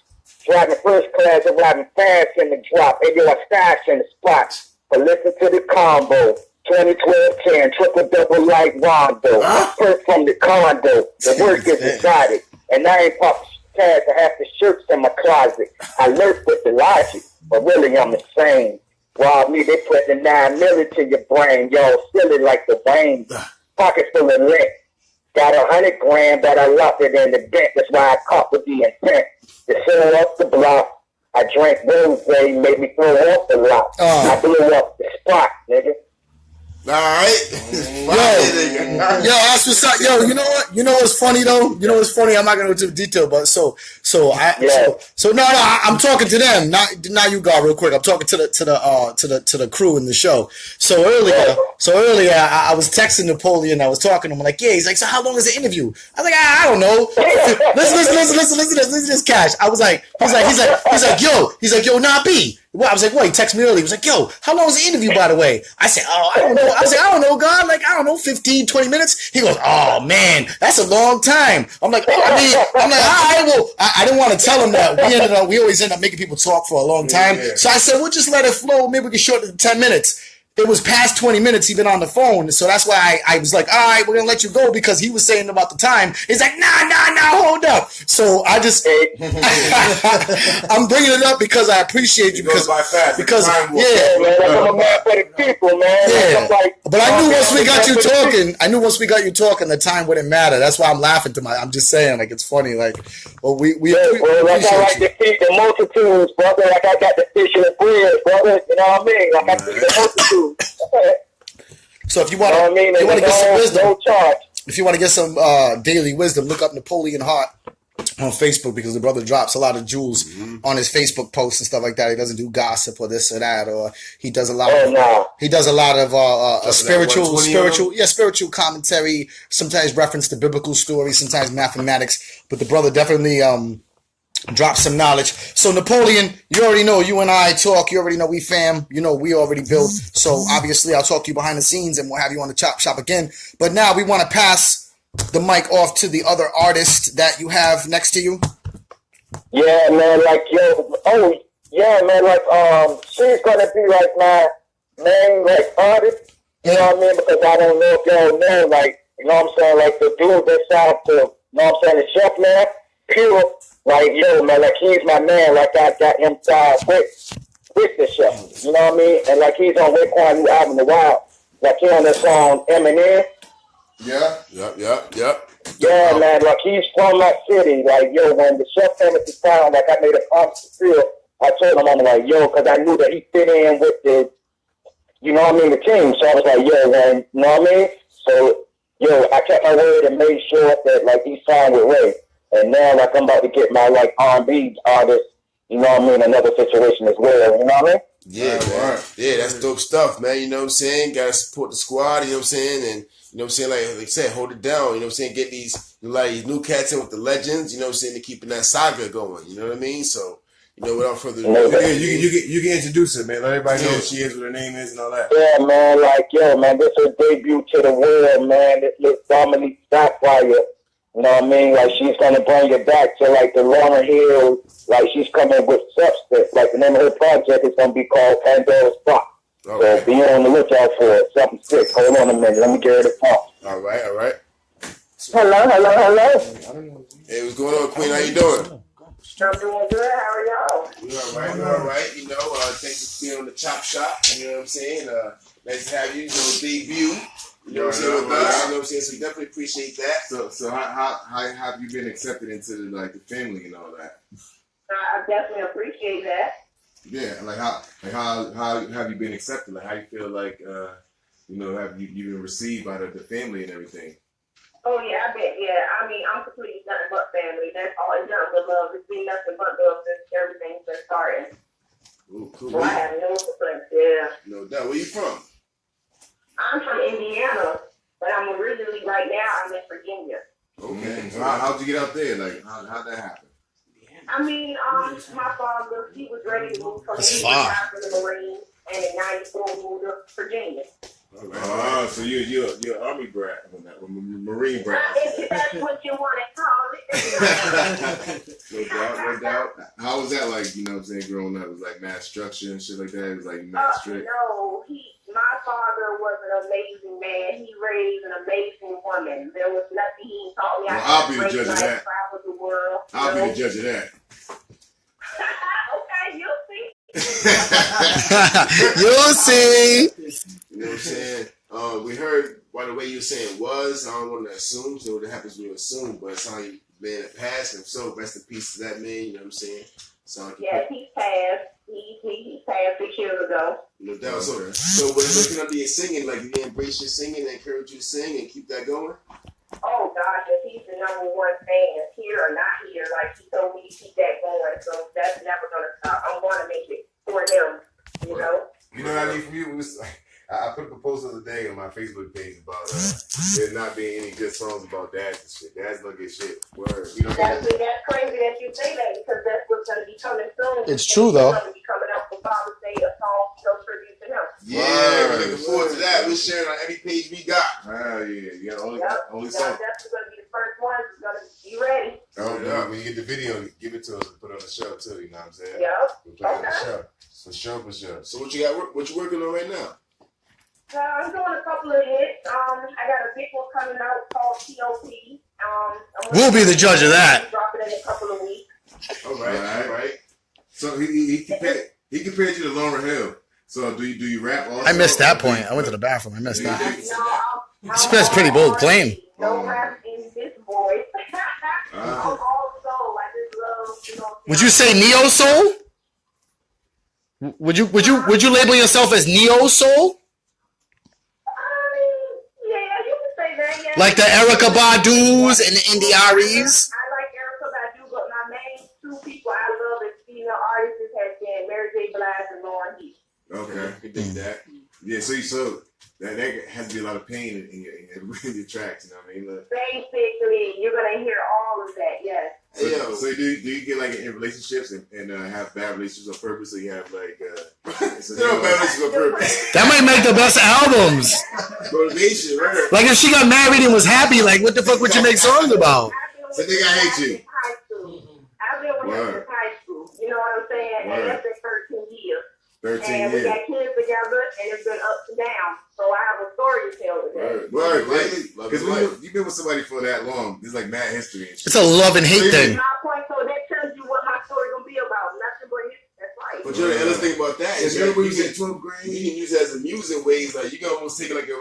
Driving first class, arriving fast in the drop. And yo, I stash in the spot. But listen to the combo. 2012-10, triple-double like Rondo. First from the condo. The work is decided. And I ain't popped cash. I have the shirts in my closet. I lurk with the logic. But really, I'm the same. Rob me, they put the 9 million to your brain. Yo, silly like the Wayne. Pocket full of lint. Got 100 grand, but I locked it in the dent. That's why I caught with the intent. To fill up the block. I drank rose, made me throw off the lot. I blew up the spot, nigga. All right. Yo, that's what's up. Yo, you know what? You know what's funny though? You know what's funny? I'm not gonna go into detail, but so no, I'm talking to them, not you, God, real quick. I'm talking to the crew in the show. So earlier, I was texting Napoleon. I was talking to him like, yeah. He's like, so how long is the interview? I was like, I don't know. Listen to this, Cash. I was like, he's like, yo, nah, B. Well, I was like, what? He texted me earlier. He was like, yo, how long was the interview, by the way? I said, oh, I don't know. I was like, I don't know, God. Like, I don't know, 15, 20 minutes. He goes, oh, man, that's a long time. I'm like, all right, well, I didn't want to tell him that. We always end up making people talk for a long time. Yeah. So I said, we'll just let it flow. Maybe we can shorten it to 10 minutes. It was past 20 minutes he'd been on the phone. So that's why I was like, all right, we're going to let you go because he was saying about the time. He's like, nah, hold up. So I just, I'm bringing it up because I appreciate you. Because by fast. Yeah. Man, I'm a man for the people, man. Yeah. But I knew once we got you talking, the time wouldn't matter. That's why I'm laughing I'm just saying, like, it's funny. Like, well, we like I like to feed the multitudes, brother. Like I got the fish and the bread, brother. You know what I mean? Like I feed the multitudes. So if you want to get some wisdom, if you want to get some daily wisdom, look up Napoleon Hart on Facebook because the brother drops a lot of jewels on his Facebook posts and stuff like that. He doesn't do gossip or this or that, or he does a lot of spiritual commentary. Sometimes reference to biblical stories, sometimes mathematics. But the brother definitely drop some knowledge. So Napoleon, you already know, you and I talk, you already know we fam, you know we already built. So obviously I'll talk to you behind the scenes and we'll have you on the Chop Shop again. But now we want to pass the mic off to the other artist that you have next to you. Yeah, man, like she's gonna be like my main artist. You know what I mean? Because I don't know if y'all know, like, you know what I'm saying, like the dude that's out to, you know what I'm saying, the chef man, pure. Like, yo, man, like, he's my man. Like, I got him tied with the chef. You know what I mean? And, like, he's on Raekwon new album, The Wild. Like, he on the song Eminem. Yeah. Yep. Yeah, man, like, he's from my city. Like, yo, when the chef came into town, like, I made a promise to Phil. I told him, I'm like, yo, because I knew that he fit in with the, you know what I mean, the team. So I was like, yo, man, you know what I mean? So, yo, I kept my word and made sure that, like, he signed with Ray. And now, like, I'm about to get my, like, R&B artist, you know what I mean, another situation as well, you know what I mean? Yeah, man. Yeah, that's dope stuff, man, you know what I'm saying? Gotta support the squad, you know what I'm saying? And, you know what I'm saying, like I said, hold it down, you know what I'm saying? Get these, like, these new cats in with the legends, you know what I'm saying, to keeping that saga going, you know what I mean? So, you know, without further ado. Yeah, you can introduce her, man. Let everybody know who she is, what her name is, and all that. Yeah, man, like, yo, man, this is her debut to the world, man. This little Dominique Sapphire. You know what I mean? Like, she's going to bring it back to, like, the Lauryn Hill. Like, she's coming with substance. Like, the name of her project is going to be called Pandora's Box. Okay. So be on the lookout for it. Something sick. Hold on a minute. Let me get her the pump. All right. Hello. Hey, what's going on, Queen? How you doing? I'm doing good. How are y'all? You all right. You know, thanks for being on the Chop Shop. You know what I'm saying? Nice to have you, debut. You know what I'm saying, with us, you know what I'm saying? So we definitely appreciate that. So how have you been accepted into the family and all that? I definitely appreciate that. Yeah, like how have you been accepted? Like how you feel like have you been received by the family and everything? Oh yeah, I bet. Yeah, I mean, I'm completely nothing but family. That's all. It's nothing but love. It's been nothing but love since everything's been started. Ooh, cool. So I have no complaints. Yeah. No doubt. Where you from? I'm from Indiana, but I'm originally right now. I'm in Virginia. Okay. So how'd you get out there? Like, how'd that happen? I mean, my father, he was ready to move from That's Indiana far. from the Marines, and in '94 moved to Virginia. All right. Oh, so you're Army brat, Marine brat. If that's what you want to call it. No doubt, no doubt. How was that like, you know what I'm saying, growing up? It was like mass structure and shit like that? It was like mass strict? No, my father was an amazing man. He raised an amazing woman. There was nothing he taught me. Well, I'll be the judge of that. Travel the world. I'll be the judge of that. Okay, you'll see. You'll see. You know what I'm saying? We heard by the way you were saying was. I don't want to assume. So what happens when you assume, but it's how you man it passed him. So rest in peace to that man. You know what I'm saying? So Yes, he's passed. He passed 6 years ago. no doubt. Okay. So when looking under your singing, like you embrace your singing and encourage you to sing and keep that going. Oh gosh, if he's the #1 fan, here or not here, like he told me to keep that going. So that's never gonna stop. I'm gonna make it for him. You know. You know what I need from you? I put up a post the other day on my Facebook page about there not being any good songs about dads and shit. Dads don't get shit. Word. You know what I mean? That's crazy that you say that because that's what's going to be coming soon. It's true, though. It's going to be coming out for Father's Day, a song show tribute to him. Yeah, we're looking forward to that. We're sharing on every page we got. Ah, yeah. You got only Yep. song. That's going to be the first one. It's going to be ready. Oh, no. When you get the video, give it to us and put it on the show, too. You know what I'm saying? Yep. We'll play it on the Okay. show. For sure. So what you got? What you working on right now? I'm doing a couple of hits. I got a big one coming out called T.O.P. We'll be the judge of that. Drop it in a couple of weeks. All right. So he compared you to Lauryn Hill. So do you rap also? I missed that point. I went to the bathroom. I missed that. No, That's pretty bold claim. No rap in this voice. I'm all soul. I just love, you know. Would you say neo soul? Would you label yourself as neo soul? Yeah, you can say that. Yeah. Like the Erykah Badu's and the Indiaries? I like Erykah Badu, but my main two people I love as female artists has been Mary J. Blige and Lauryn Hill. Okay, I can dig that. yeah. So that has to be a lot of pain in your tracks. You know what I mean? Look. Basically, you're gonna hear all of that. Yes. So do you get like in relationships and have bad relationships on purpose? So you have like Bad relationships on purpose. That might make the best albums. Motivation, right? Like if she got married and was happy, like what the fuck would you make songs about? So nigga, I hate you. I've been with him since high school. You know what I'm saying? Word. And that's been 13 years. 13 And we years. got kids together, and it's been ups and downs. So I have a story to tell today. Word, Love because is life. you've been with somebody for that long. There's like mad history and shit. It's a love and hate thing. My point, so that tells you what my story gonna be about. Nothing but his. That's right. But you know the other thing about that is Remember you you can in 12th grade? use it as amusing ways. Like you can almost take like a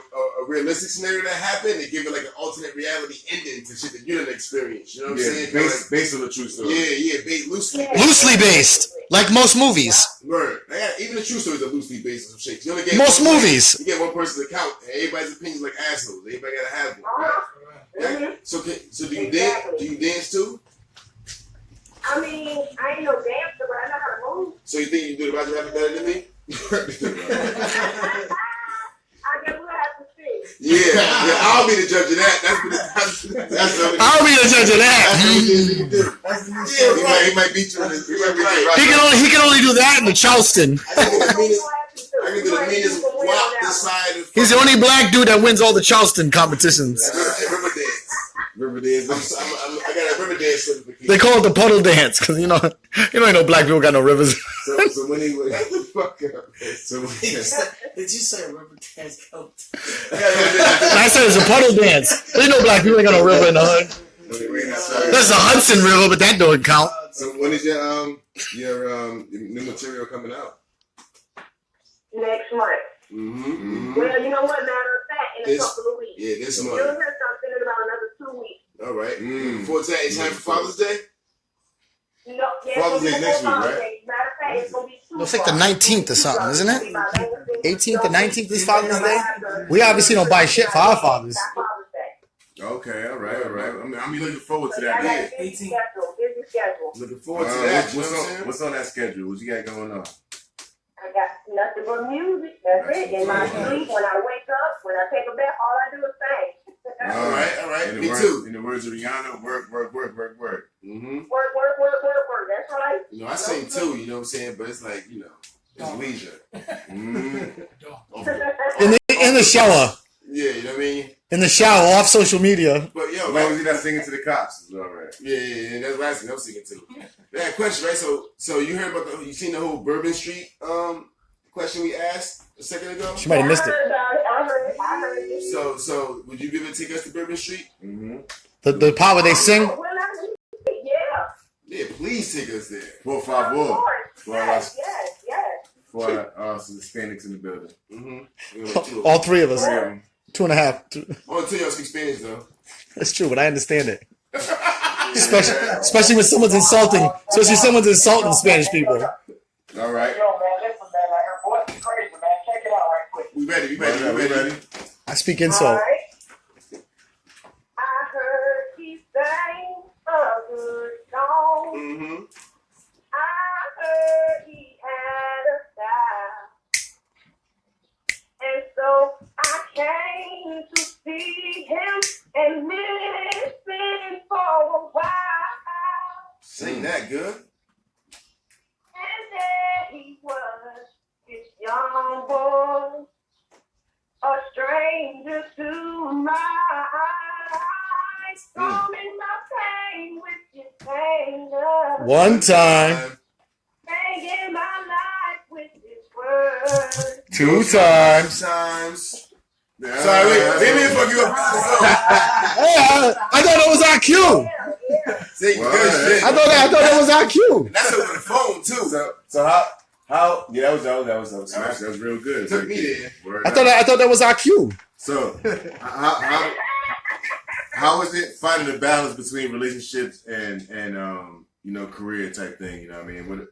realistic scenario that happened and give it like an alternate reality ending to shit that you didn't experience. You know what I'm saying? Based on the true story. Yeah, based loosely. Loosely based. Like most movies. Word. Even the true stories are loosely based on some shit. You only get Most one movies. You get one person's account, and everybody's opinions like assholes. Everybody gotta have one. Right? Mhm. So do you Exactly. dance? Do you dance too? I mean, I ain't no dancer, but I know how to move. So you think you do the Roger Rabbit better than me? I guess we'll have to see. Yeah, I'll be the judge of that. That's I'll be the judge of that. He might beat you in this. He can only do that in the Charleston. I can do the meanest wop this side of He's the only black dude that wins all the Charleston competitions. Riverdance. I got a Riverdance certificate. They call it the puddle dance because you know ain't no black people got no rivers. So when he was fuck up. So when Did you say rubber dance coat? I said it's a puddle dance. There ain't no black people ain't got no river in the hood. There's the Hudson River, but that don't count. So when is your new material coming out? Next month. Well, you know what? Matter of fact, in a couple of weeks. Yeah, this You'll month. hear something in about another 2 weeks. All right. Before that, it's time for Father's Day? No, yeah, Father's Day next week, right? Matter of fact, it's gonna be 2 It's like the 19th or something, isn't it? 18th or 19th is Father's Day. We obviously don't buy shit for our fathers. Father's Day. Okay, all right. I'm looking forward to So I that. got Yeah. a busy schedule. Looking forward to that. You know what I'm saying? What's on that schedule? What you got going on? I got nothing but music. That's it. In my sleep, when I wake up, when I take a bath, all I do is sing. All right. Me too. In the words of Rihanna, work. Mm-hmm. Work. That's right. You know, I sing too. You know what I'm saying? But it's like, you know, it's leisure. In the shower. Yeah, you know what I mean? In the shower, off social media. But yo, As long as you're not singing to the cops, it's all right. Yeah, that's the last thing I'm singing too. Yeah, question, right? So you heard about you seen the whole Bourbon Street question we asked a second ago? She might have missed it. I heard it. So would you be able to take us to Bourbon Street? Mm-hmm. The part where they sing. Yeah. Yeah, please take us there. 454. Yes. For us Hispanics in the building. Mm-hmm. All three of us. 2.5. Only two y'all speak Spanish though. That's true, but I understand it. Especially when someone's insulting. Especially when someone's insulting Spanish people. All right. Yo, man, listen, man, like her voice is crazy, man. Check it out right quick. We ready. I speak insult. Right. I heard he sang a good song. Mm-hmm. I heard he had a style. And so I came to see him and listen for a while. Sing that good. And there he was, this young boy, a stranger to my eyes, calming my pain with his anger, One time. singing my life with his words. 2 times. Sorry, wait, maybe fuck you up. Hey, I thought that was IQ. Sing good shit. I thought that was IQ. That's over the phone too. So how? Yeah, that was smash. That was real good. Took me there. Word I up. thought that was IQ. So how is it finding the balance between relationships and career type thing? You know what I mean? What is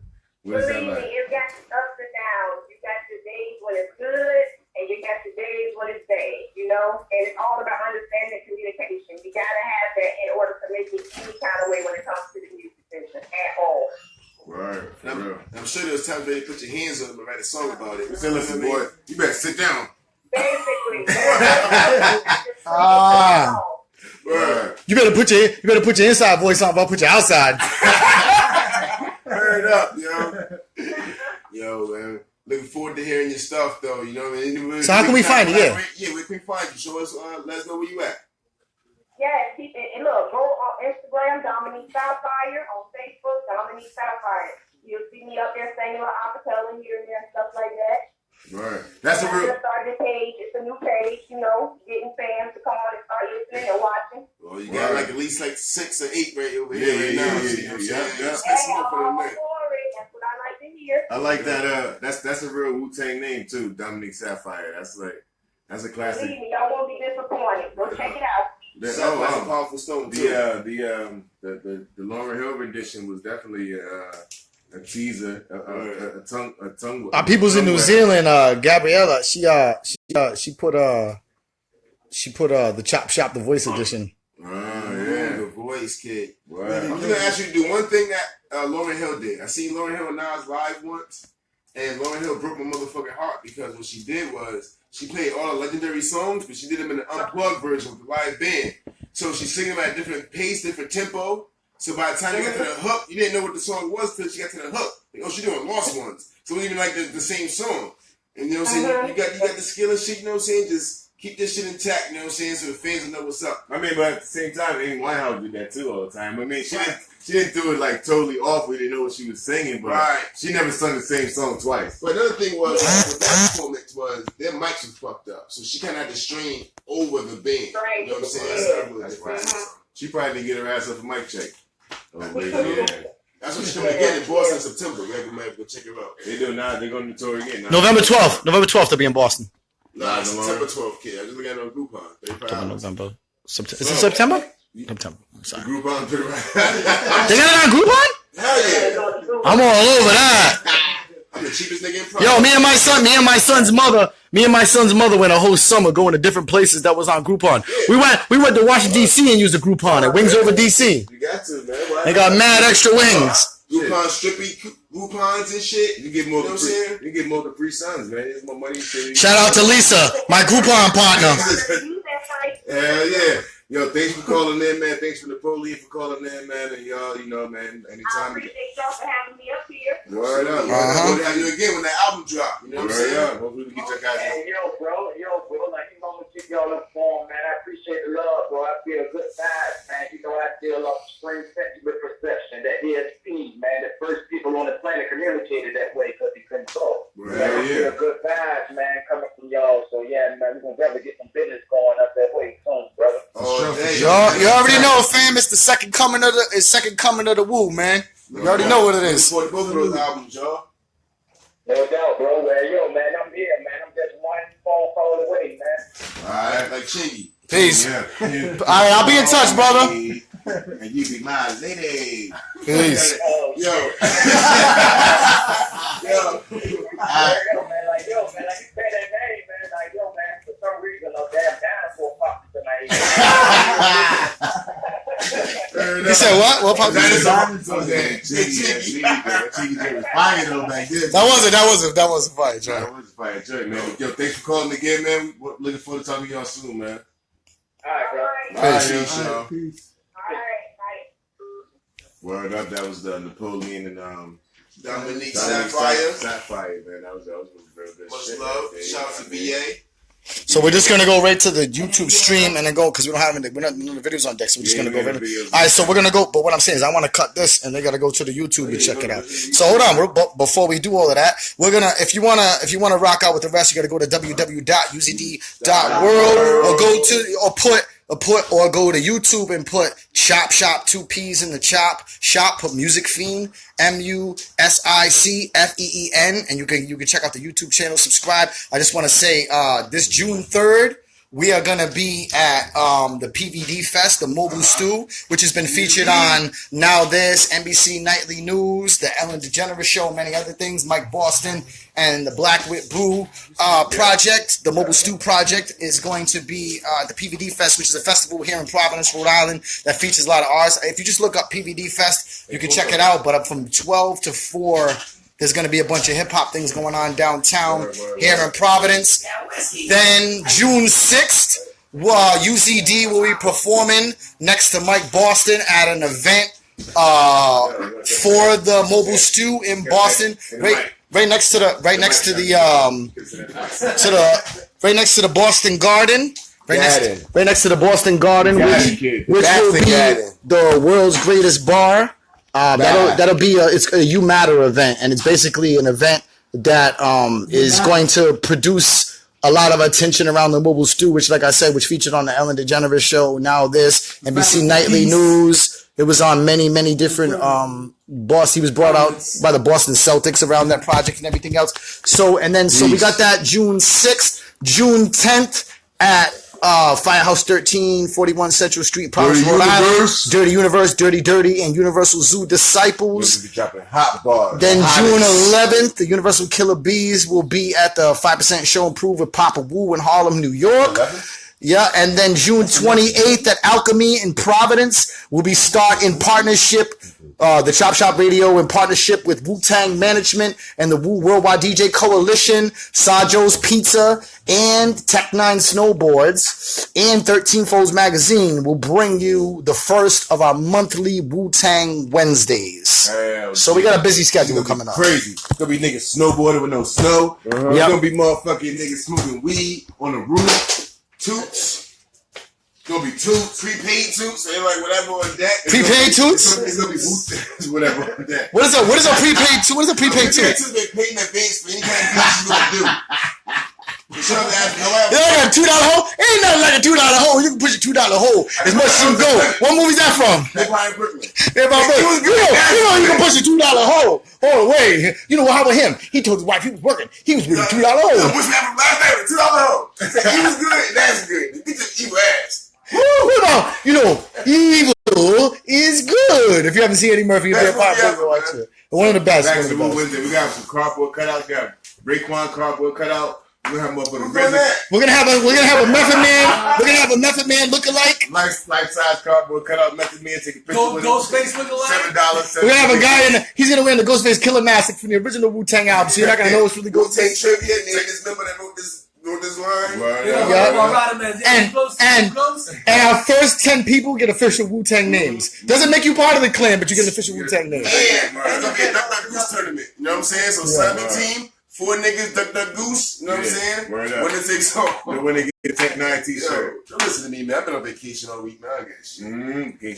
that Believe me, like? you got ups and downs. You got your days when it's good, and you got your days when it's bad, you know? And it's all about understanding communication. You got to have that in order to make it any kind of way when it comes to the music business at all. Word, for real. I'm sure there was times where you put your hands on them and write a song about it. Say, listen, boy, you better sit down. Basically. Word. You better put your inside voice on, but I'll put your outside. Turn it up, yo, man. Looking forward to hearing your stuff, though. You know what I mean? So how can we find it? Yeah, where can we find you? Show us, let us know where you at. Yes, and look, go on Instagram, Dominique Sapphire, on Facebook, Dominique Sapphire. You'll see me up there singing a acapella here and there and stuff like that. Right. That's a I real. just started a page. It's a new page, you know, getting fans to come on and start listening and watching. Well, you got like at least like 6 or 8 right over here right now. Yeah. Hey, I'm all for it. That's what I like to hear. I like that. That's a real Wu-Tang name tue, Dominique Sapphire. That's a classic. Believe me, y'all won't be disappointed. Go check it out. That's a powerful stone too. The Lauryn Hill rendition was definitely a teaser, a tongue. Our people's in New Zealand. Gabriella, she put the Chop Shop the Voice edition. The voice kid. Wow. I'm just gonna ask you to do one thing that Lauryn Hill did. I seen Lauryn Hill and Nas live once, and Lauryn Hill broke my motherfucking heart because what she did was she played all the legendary songs, but she did them in an unplugged version with the live band. So she's singing at a different pace, different tempo. So by the time you got to the hook, you didn't know what the song was till she got to the hook. Like, oh, she's doing Lost Ones. So it wasn't even like the same song. And you know what I'm saying? You got the skill and shit, you know what I'm saying? Just keep this shit intact, you know what I'm saying? So the fans will know what's up. I mean, but at the same time, Amy Winehouse did that too all the time. I mean, she didn't do it like totally off. We didn't know what she was singing, but she never sung the same song twice. But another thing was, with that performance was, their mics was fucked up. So she kind of had to strain over the band. You know what I'm saying? That's right. She probably didn't get her ass up a mic check. That's what she's coming again in Boston in September. We might have to go check her out. They do now. They're going to tour again. November 12th, they'll be in Boston. Nah, September 12th, kid. I just look at it on Groupon. 35 hours. November. Is it September? September. I'm sorry. Groupon, put it right. They got it on Groupon? Hell yeah. I'm all over that. I'm the cheapest nigga Yo, me and my son's mother went a whole summer going to different places that was on Groupon. Yeah. We went to Washington D.C. and used a Groupon at Wings Over D.C. You got to, man. They got mad extra wings. Groupon strippy Groupons and shit. You get more than you get more than free sons, man. There's more money. Shout out to Lisa, my Groupon partner. Hell yeah. Yo, thanks for calling in, man. Thanks for Napoleon for calling in, man. And y'all, you know, man, anytime. I appreciate y'all for having me up here. Word up. We'll have you again when that album drop. You know what I'm saying? Hopefully we get your guys. Hey, yo, bro, like, you know, to keep y'all informed, man. I appreciate the love, bro. I feel good vibes, man. You know, I feel like spring sentiment perception, that ESP, man. The first people on the planet communicated that way because he couldn't talk. I feel good vibes, man, coming from y'all. So, yeah, man, we're going to definitely get some business going up that way soon, brother. You already know, fam. It's the second coming of the Woo, man. You already know what it is. Both of those albums, y'all. No doubt, bro. Well, yo, man, I'm here, man. I'm just one phone call away, man. All right, like Chingy. Peace. Yeah. All right, I'll be in touch, brother. And you be my lady. Peace. Yo. Yo. Man, like you said that name, man. Like, yo, man, for some reason, no damn dinosaur popped tonight. You said what? What popped? That was fire though back then. That wasn't fire, John. That was a fire joint, man. Yo, thanks for calling again, man. We're looking forward to talking to y'all soon, man. All right, bro. All right, y'all. Peace. All right. Word up, that was the Napoleon and Dominique Sapphire. Sapphire, man. That was real good. Much shit. love. Shout out to BA. So we're just gonna go right to the YouTube stream and then go because we're not the videos on deck. So we're just gonna go right. All right, so we're gonna go. But what I'm saying is, I want to cut this and they gotta go to the YouTube and check it out. So hold on, before we do all of that, we're gonna if you wanna rock out with the rest, you gotta go to www.uzd.world or go to YouTube and put Chopp Shop 2 P's in the Chopp Shop. Put Music Fiend MUSICFEEN, and you can check out the YouTube channel. Subscribe. I just want to say this June 3rd. We are going to be at the PVD Fest, the Mobile Stew, which has been featured on Now This, NBC Nightly News, the Ellen DeGeneres Show, many other things, Mike Boston, and the Black Wit Brew project. The Mobile Stew project is going to be the PVD Fest, which is a festival here in Providence, Rhode Island, that features a lot of artists. If you just look up PVD Fest, you can check it out, but from 12 to 4... there's going to be a bunch of hip-hop things going on downtown here in Providence. Then June 6th, UZD will be performing next to Mike Boston at an event for the Mobile Stew in Boston. Right next to the Boston Garden. Right next to the Boston Garden, which will be the world's greatest bar. That'll be it's a You Matter event, and it's basically an event that is going to produce a lot of attention around the Mobile Stew, which, like I said, which featured on the Ellen DeGeneres Show, Now This, NBC Nightly News. It was on many different he was brought out by the Boston Celtics around that project and everything else. So we got that June 6th, June 10th at Firehouse 13, 41 Central Street, Providence, Rhode Island. Dirty Universe, Dirty, and Universal Zoo Disciples. Be dropping hot bars. Then June 11th, the Universal Killer Bees will be at the 5% Show and Prove with Papa Wu in Harlem, New York. 11th? Yeah, and then June 28th at Alchemy in Providence will be in partnership. The Chopp Shop Radio in partnership with Wu-Tang Management and the Wu Worldwide DJ Coalition, Sajo's Pizza, and Tech 9 Snowboards, and 13 Folds Magazine will bring you the first of our monthly Wu-Tang Wednesdays. So we got a busy schedule coming up. Crazy. It's going to be niggas snowboarding with no snow. It's going to be motherfucking niggas smoking weed on the roof. Toots. It's gonna be toots, prepaid toots, and like whatever on that. Prepaid toots? It's gonna be boosted, whatever on that. What is a prepaid toot? What is a prepaid toot? Prepaid toots been paid in advance for any kind of business you gonna do. You got a $2 hole? Ain't nothing like a $2 hole. You can push a $2 hole as much as you go. What movie's that from? Empire in Brooklyn. You know you can push a $2 hole. Hold away. You know how about him? He told his wife he was working. He was with a $2 hole. What's happened last night with $2 hole? He was good, and that's good. Get your evil ass. You know, evil. is good. If you haven't seen Eddie Murphy, you'll be a Best movie pop ever, watch man. it. One of the best. Back One to of the the best. Wednesday. We got some cardboard cutouts. We got Raekwon cardboard cutout. We're gonna have motherfucking Who's doing RZA. that? We're gonna have a Method Man. We're gonna have a Method Man lookalike. Life size cardboard cutout. Method Man take a picture with him. Ghostface look alike. $7. We're gonna have a guy he's gonna wear the Ghostface Killer mask from the original Wu-Tang album, so you're not gonna know it's really Wu-Tang Ghostface. trivia. Name this member that wrote this line. And our first 10 people get official Wu-Tang names. Doesn't make you part of the clan, but you get an official Wu-Tang name. And it's gonna be a Duck Duck Goose tournament. You know what I'm saying? So Simon team, 4 niggas, Duck Duck Goose. You know what I'm saying? Word up. When it takes off. When they get a Tech 9 t-shirt. Don't listen to me, man. I've been on vacation all week, man. I get shit.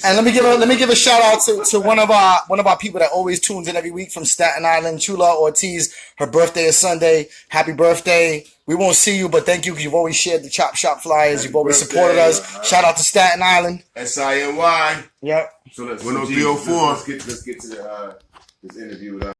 And let me give a shout out to one of our people that always tunes in every week from Staten Island, Chula Ortiz. Her birthday is Sunday. Happy birthday. We won't see you, but thank you because you've always shared the Chop Shop flyers. You've always supported us. Shout out to Staten Island. SINY. Yep. So let's 10304. Let's get to this interview with